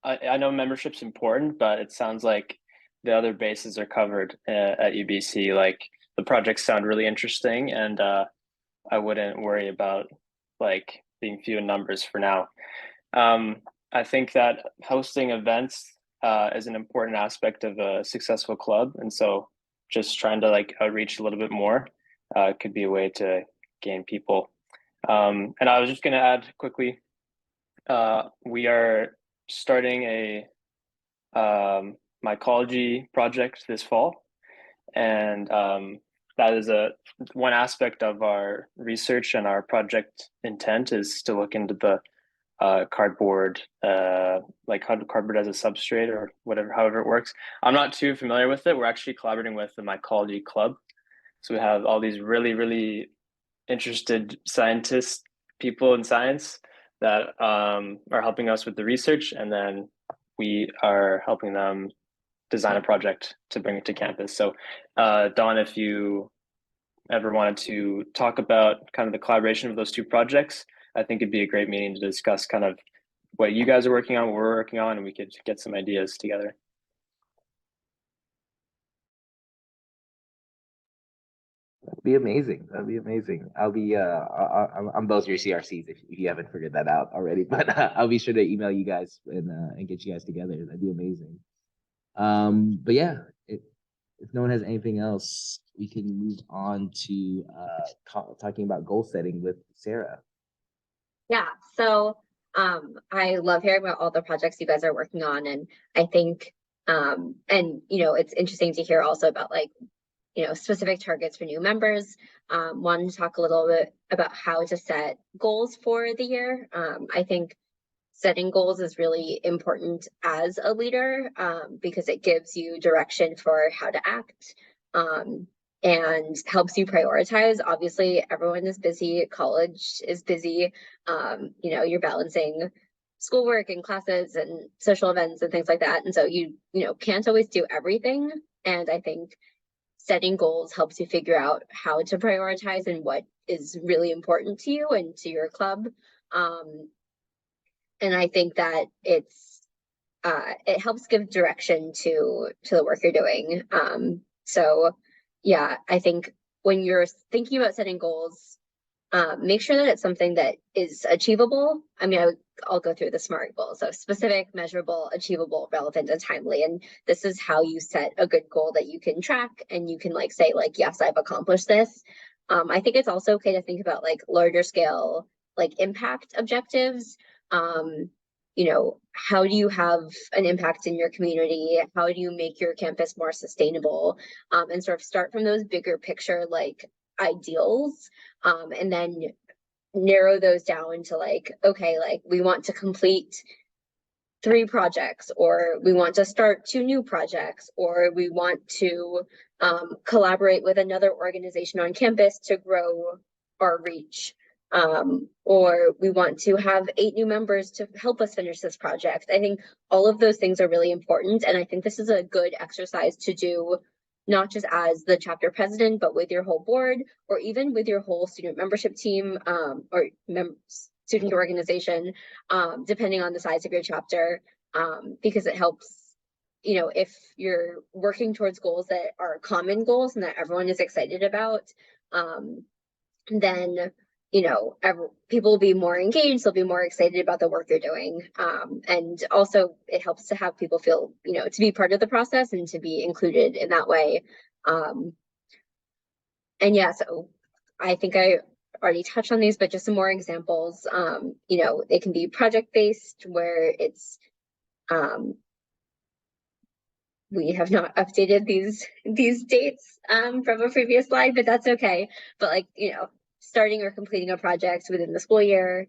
know membership's important, but it sounds like the other bases are covered at UBC. Like the projects sound really interesting, and I wouldn't worry about like being few in numbers for now. I think that hosting events is an important aspect of a successful club, and so just trying to like outreach a little bit more could be a way to gain people. And I was just going to add quickly, we are starting a mycology project this fall, and that is one aspect of our research, and our project intent is to look into the cardboard, like how cardboard as a substrate or whatever, however it works. I'm not too familiar with it. We're actually collaborating with the mycology club, so we have all these really interested scientists, people in science that are helping us with the research, and then we are helping them design a project to bring it to campus. So Don, if you ever wanted to talk about kind of the collaboration of those 2 projects, I think it'd be a great meeting to discuss kind of what you guys are working on, what we're working on, and we could get some ideas together. That'd be amazing. That'd be amazing. I'll be I'm both your CRCs if you haven't figured that out already, but I'll be sure to email you guys and get you guys together. That'd be amazing. But yeah, if no one has anything else, we can move on to talking about goal setting with Sarah. Yeah, so I love hearing about all the projects you guys are working on, and I think and it's interesting to hear also about like specific targets for new members. Wanted to talk a little bit about how to set goals for the year. I think setting goals is really important as a leader because it gives you direction for how to act and helps you prioritize. Obviously, everyone is busy. College is busy. You're balancing schoolwork and classes and social events and things like that. And so you can't always do everything. And I think setting goals helps you figure out how to prioritize and what is really important to you and to your club. And I think that it helps give direction to the work you're doing. So yeah, I think when you're thinking about setting goals, make sure that it's something that is achievable. I mean, I'll go through the SMART goals. So specific, measurable, achievable, relevant, and timely. And this is how you set a good goal that you can track and you can like say like, yes, I've accomplished this. I think it's also okay to think about like larger scale, like impact objectives. You know, how do you have an impact in your community? How do you make your campus more sustainable? And sort of start from those bigger picture like ideals, and then narrow those down to like, okay, like we want to complete 3 projects, or we want to start 2 new projects, or we want to collaborate with another organization on campus to grow our reach, or we want to have 8 new members to help us finish this project. I think all of those things are really important, and I think this is a good exercise to do not just as the chapter president, but with your whole board, or even with your whole student membership team, or student organization, depending on the size of your chapter, because it helps, you know, if you're working towards goals that are common goals and that everyone is excited about, then, you know, people will be more engaged, they'll be more excited about the work you're doing. And also it helps to have people feel, you know, to be part of the process and to be included in that way. And yeah, so I think I already touched on these, but just some more examples. You know, it can be project-based where it's, we have not updated these dates from a previous slide, but that's okay. But like, you know, starting or completing a project within the school year.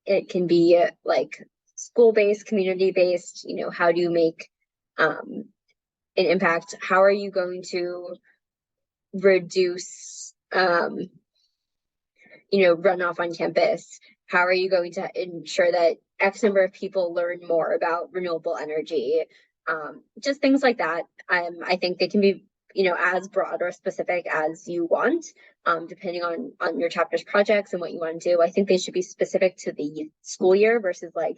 It can be like school-based, community-based, you know, how do you make an impact? How are you going to reduce, you know, runoff on campus? How are you going to ensure that X number of people learn more about renewable energy? Just things like that. I think they can be, you know, as broad or specific as you want, depending on your chapter's projects and what you want to do. I think they should be specific to the school year versus like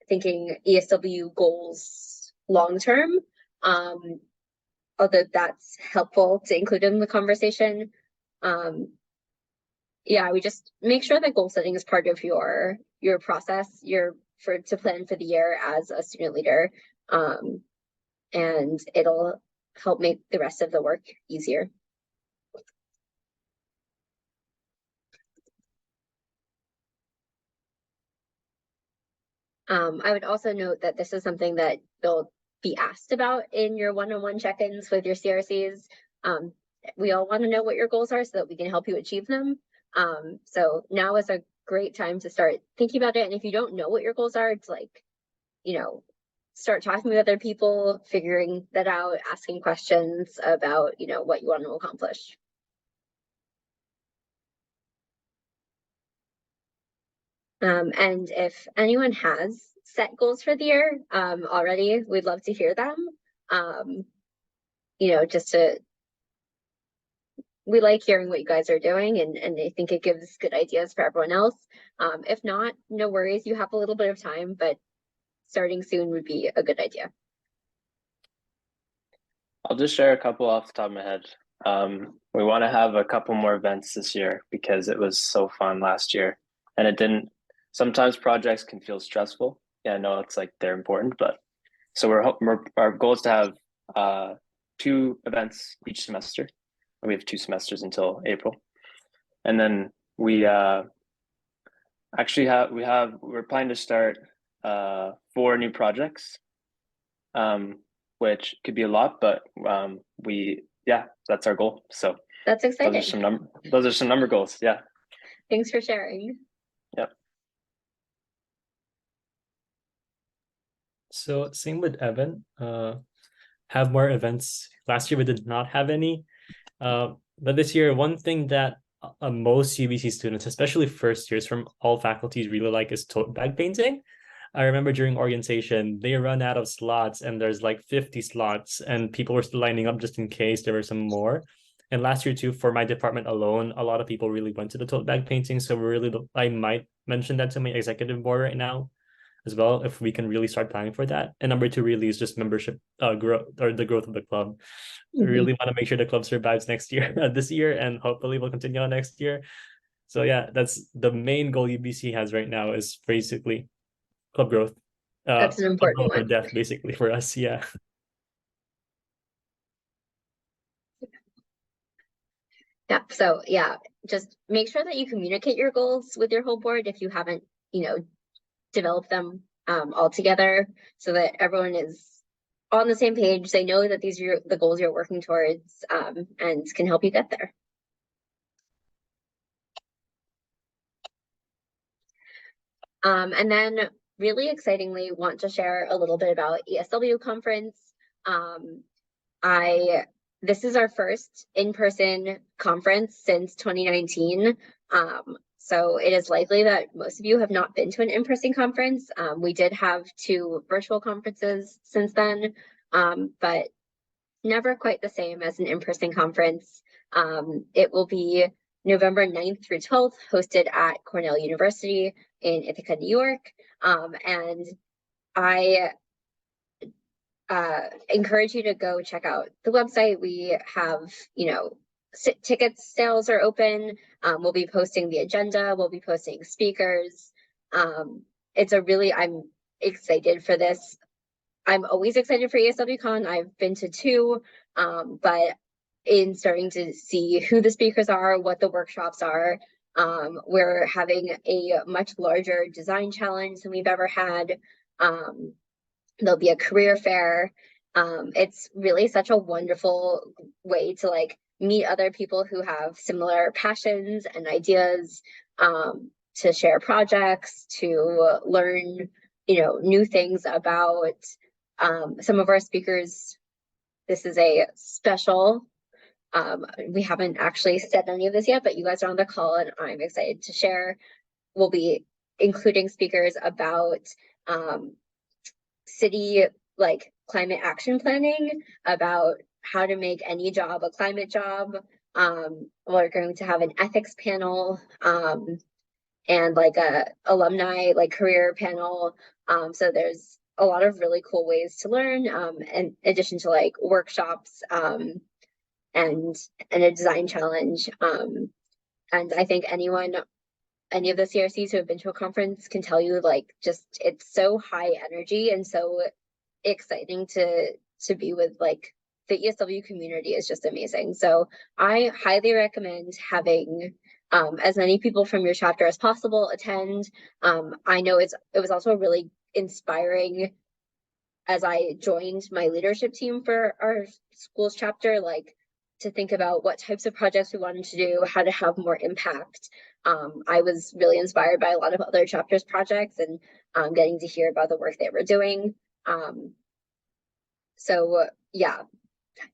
thinking ESW goals long term. Although that's helpful to include in the conversation. Yeah, we just make sure that goal setting is part of your process, to plan for the year as a student leader. And it'll help make the rest of the work easier. I would also note that this is something that you'll be asked about in your one-on-one check-ins with your CRCs. We all want to know what your goals are so that we can help you achieve them. So now is a great time to start thinking about it. And if you don't know what your goals are, it's like, you know, start talking with other people, figuring that out, asking questions about, you know, what you want to accomplish. And if anyone has set goals for the year already, we'd love to hear them. You know, we like hearing what you guys are doing, and I think it gives good ideas for everyone else. If not, no worries, you have a little bit of time, but starting soon would be a good idea. I'll just share a couple off the top of my head. We want to have a couple more events this year because it was so fun last year, and it didn't. Sometimes projects can feel stressful. Yeah, I know it's like they're important, but so our goal is to have 2 events each semester. We have 2 semesters until April, and then we're planning to start 4 new projects, which could be a lot, but that's our goal. So that's exciting. Those are some number goals. Yeah. Thanks for sharing. Yep. So same with Evan. Have more events. Last year we did not have any. But this year, one thing that most UBC students, especially first years from all faculties, really like is tote bag painting. I remember during orientation, they run out of slots and there's like 50 slots and people were still lining up just in case there were some more. And last year too, for my department alone, a lot of people really went to the tote bag painting. So I might mention that to my executive board right now as well, if we can really start planning for that. And number 2 really is just membership growth, or the growth of the club. We really want to make sure the club survives next year, this year, and hopefully will continue on next year. So yeah, that's the main goal UBC has right now, is basically club growth. That's an Club important growth or one. death, basically, for us. Yeah. Yeah. So yeah, just make sure that you communicate your goals with your whole board if you haven't, developed them all together, so that everyone is on the same page. They know that these are the goals you're working towards, and can help you get there. And then really excitingly want to share a little bit about ESW conference. This is our first in-person conference since 2019. So it is likely that most of you have not been to an in-person conference. We did have 2 virtual conferences since then, but never quite the same as an in-person conference. It will be November 9th through 12th, hosted at Cornell University in Ithaca, New York. And I encourage you to go check out the website. We have, tickets sales are open. We'll be posting the agenda. We'll be posting speakers. I'm excited for this. I'm always excited for ESWCon. I've been to 2, but in starting to see who the speakers are, what the workshops are, we're having a much larger design challenge than we've ever had. There'll be a career fair. It's really such a wonderful way to meet other people who have similar passions and ideas, to share projects, to learn, new things about some of our speakers. This is a special. We haven't actually said any of this yet, but you guys are on the call and I'm excited to share. We'll be including speakers about city climate action planning, about how to make any job a climate job. We're going to have an ethics panel, and a alumni career panel. So there's a lot of really cool ways to learn, in addition to workshops, and a design challenge. And I think any of the CRCs who have been to a conference can tell you just it's so high energy and so exciting to be with. The ESW community is just amazing. So I highly recommend having as many people from your chapter as possible attend. I know it was also really inspiring as I joined my leadership team for our school's chapter, to think about what types of projects we wanted to do, how to have more impact. I was really inspired by a lot of other chapters' projects and getting to hear about the work they were doing. So yeah,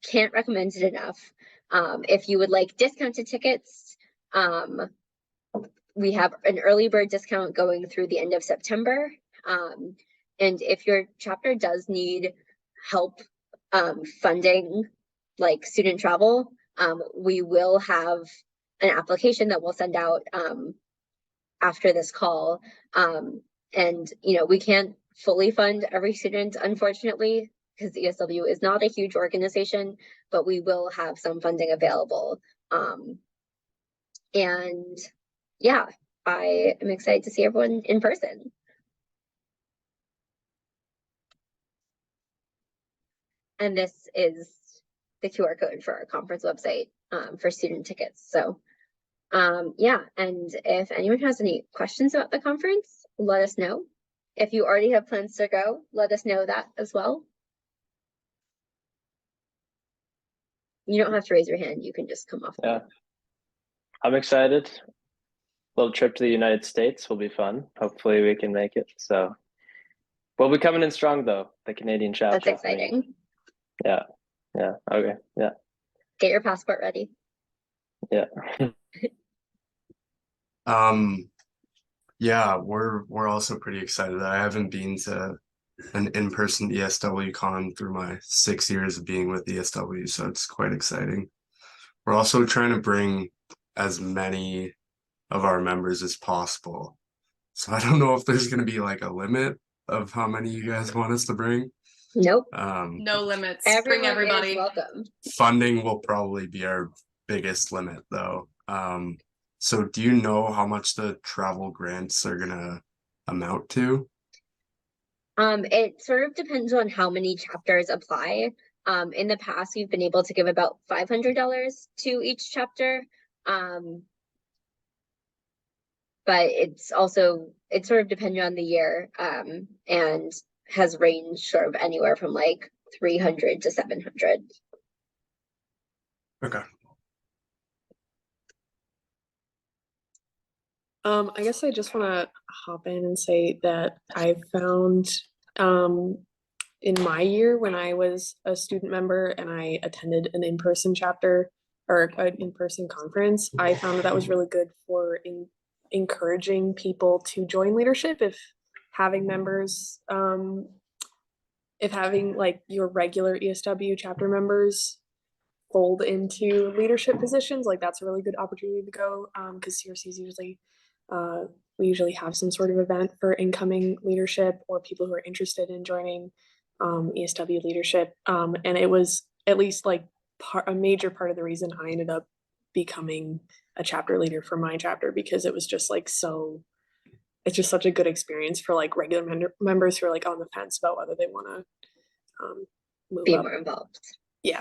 can't recommend it enough. If you would like discounted tickets, we have an early bird discount going through the end of September. And if your chapter does need help funding student travel, we will have an application that we'll send out after this call. And we can't fully fund every student, unfortunately, because the ESW is not a huge organization, but we will have some funding available. And yeah, I am excited to see everyone in person. And this is the QR code for our conference website for student tickets. So yeah, and if anyone has any questions about the conference, let us know. If you already have plans to go, let us know that as well. You don't have to raise your hand, you can just come off. Yeah, I'm excited. Little trip to the United States will be fun. Hopefully we can make it. So we'll be coming in strong though, the Canadian chapter. That's exciting. Yeah. Okay. Yeah. Get your passport ready. Yeah. Yeah, we're also pretty excited. I haven't been to an in-person ESWCon through my 6 years of being with ESW, so it's quite exciting. We're also trying to bring as many of our members as possible. So I don't know if there's going to be a limit of how many you guys want us to bring. Nope. No limits. Everyone Bring everybody. is welcome. Funding will probably be our biggest limit though. So do you know how much the travel grants are gonna amount to? It sort of depends on how many chapters apply. In the past, we've been able to give about $500 to each chapter. But it sort of depending on the year, and has ranged sort of anywhere from like 300 to 700. Okay. I guess I just want to hop in and say that I found in my year when I was a student member and I attended an in-person chapter or an in-person conference, I found that was really good for encouraging people to join leadership if having members, if having like your regular ESW chapter members fold into leadership positions, like that's a really good opportunity to go, because CRCs usually we usually have some sort of event for incoming leadership or people who are interested in joining ESW leadership, and it was at least like a major part of the reason I ended up becoming a chapter leader for my chapter, because it was just like it's just such a good experience for like regular members who are like on the fence about whether they want to move Be up. more involved. Yeah.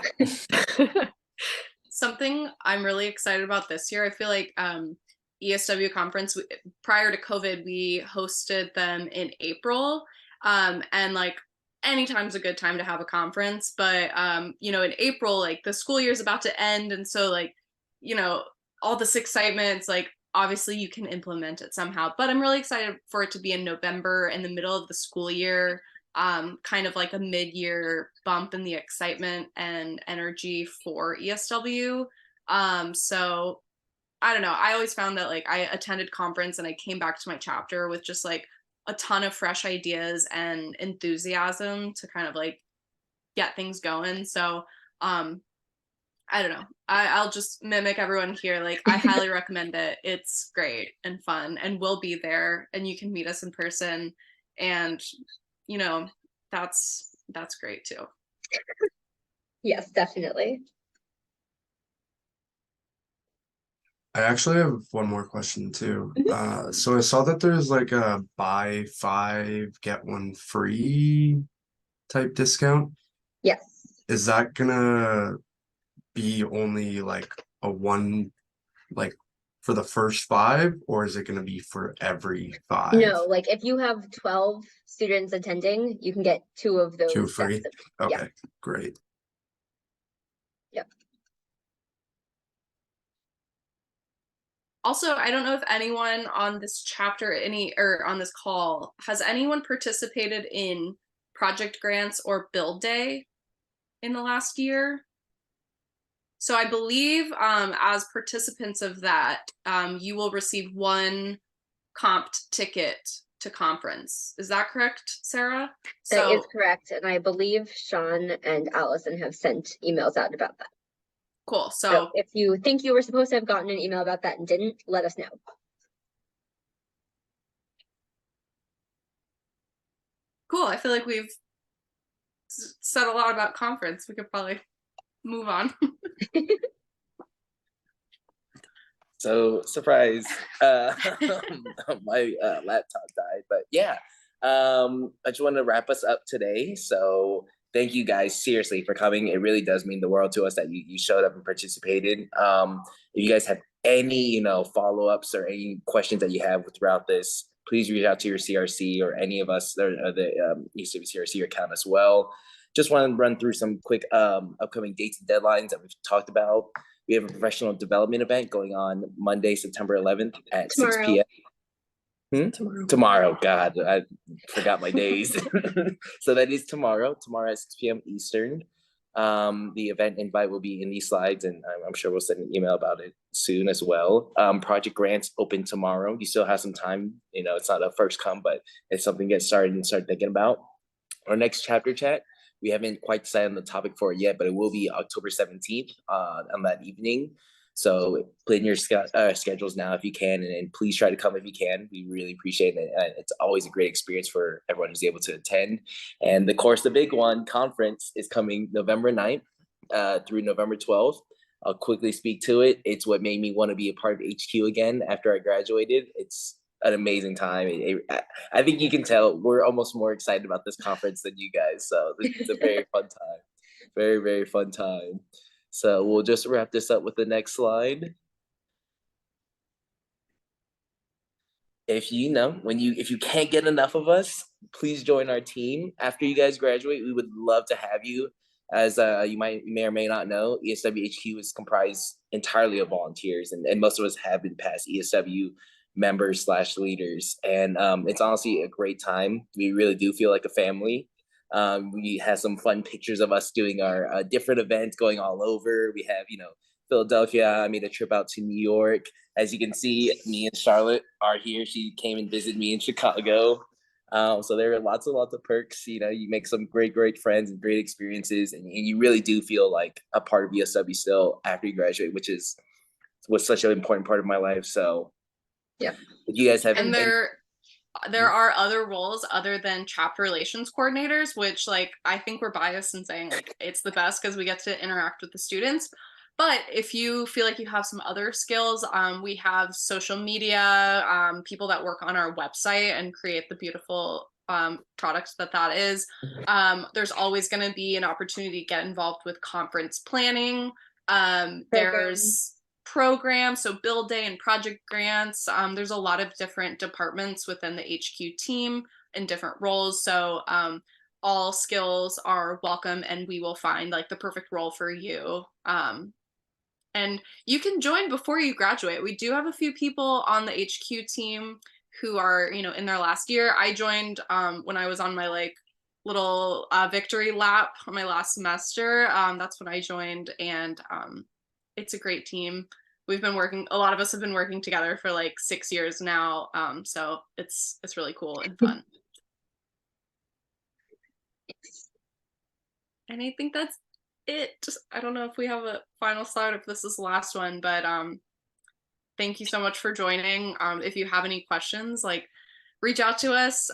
Something I'm really excited about this year, I feel like ESW conference, prior to COVID, we hosted them in April. And like anytime's a good time to have a conference, but in April, like the school year is about to end. And so like, all this excitement, it's like, obviously you can implement it somehow, but I'm really excited for it to be in November in the middle of the school year. Kind of like a mid-year bump in the excitement and energy for ESW. So I don't know. I always found that like I attended conference and I came back to my chapter with just like a ton of fresh ideas and enthusiasm to kind of like get things going. So I don't know. I'll just mimic everyone here. Like I highly recommend it. It's great and fun, and we'll be there and you can meet us in person, and that's great too. Yes, definitely. I actually have one more question too. So I saw that there's like a buy 5, get 1 free type discount. Yes. Is that gonna be only like a one, like for the first 5, or is it gonna be for every 5? No, like if you have 12 students attending, you can get 2 of those. 2 free? Okay, Yeah. great. Yep. Also, I don't know if anyone on this chapter, or on this call, has anyone participated in project grants or build day in the last year? So I believe as participants of that, you will receive 1 comped ticket to conference. Is that correct, Sarah? That is correct. And I believe Sean and Allison have sent emails out about that. Cool. So if you think you were supposed to have gotten an email about that and didn't, let us know. Cool. I feel like we've said a lot about conference. We could probably move on. So surprise, my laptop died, but yeah, I just wanted to wrap us up today. So thank you guys seriously for coming. It really does mean the world to us that you showed up and participated. If you guys have any, follow-ups or any questions that you have throughout this, please reach out to your CRC or any of us, or the ESW CRC account as well. Just want to run through some quick upcoming dates and deadlines that we've talked about. We have a professional development event going on Monday, September 11th at 6 p.m. Tomorrow. God, I forgot my days. So that is tomorrow at 6 p.m. Eastern. The event invite will be in these slides, and I'm sure we'll send an email about it soon as well. Project grants open tomorrow. You still have some time. It's not a first come, but it's something to get started and start thinking about. Our next chapter chat, we haven't quite decided on the topic for it yet, but it will be October 17th on that evening. So plan your schedules now if you can, and please try to come if you can. We really appreciate it. It's always a great experience for everyone who's able to attend. And of course, the big one, conference, is coming November 9th through November 12th. I'll quickly speak to it. It's what made me want to be a part of HQ again after I graduated. It's an amazing time. I think you can tell we're almost more excited about this conference than you guys. So it's a very fun time. Very, very fun time. So we'll just wrap this up with the next slide. If you can't get enough of us, please join our team. After you guys graduate, we would love to have you. As you may or may not know, ESWHQ is comprised entirely of volunteers, and most of us have been past ESW members / leaders. And it's honestly a great time. We really do feel like a family. We have some fun pictures of us doing our different events going all over. We have, Philadelphia. I made a trip out to New York. As you can see, me and Charlotte are here. She came and visited me in Chicago. So there are lots of perks. You make some great friends and great experiences, and you really do feel like a part of ESW still after you graduate, which was such an important part of my life. So yeah, you guys have. And there are other roles other than chapter relations coordinators, which I think we're biased in saying it's the best because we get to interact with the students. But if you feel like you have some other skills, we have social media, people that work on our website and create the beautiful products that is. There's always going to be an opportunity to get involved with conference planning. There's programs, so build day and project grants. There's a lot of different departments within the HQ team in different roles. So all skills are welcome, and we will find the perfect role for you. And you can join before you graduate. We do have a few people on the HQ team who are, in their last year. I joined when I was on my little victory lap on my last semester. That's when I joined, and it's a great team. A lot of us have been working together for 6 years now. So it's really cool and fun. And I think that's it. I don't know if we have a final slide, if this is the last one, but thank you so much for joining. If you have any questions, reach out to us.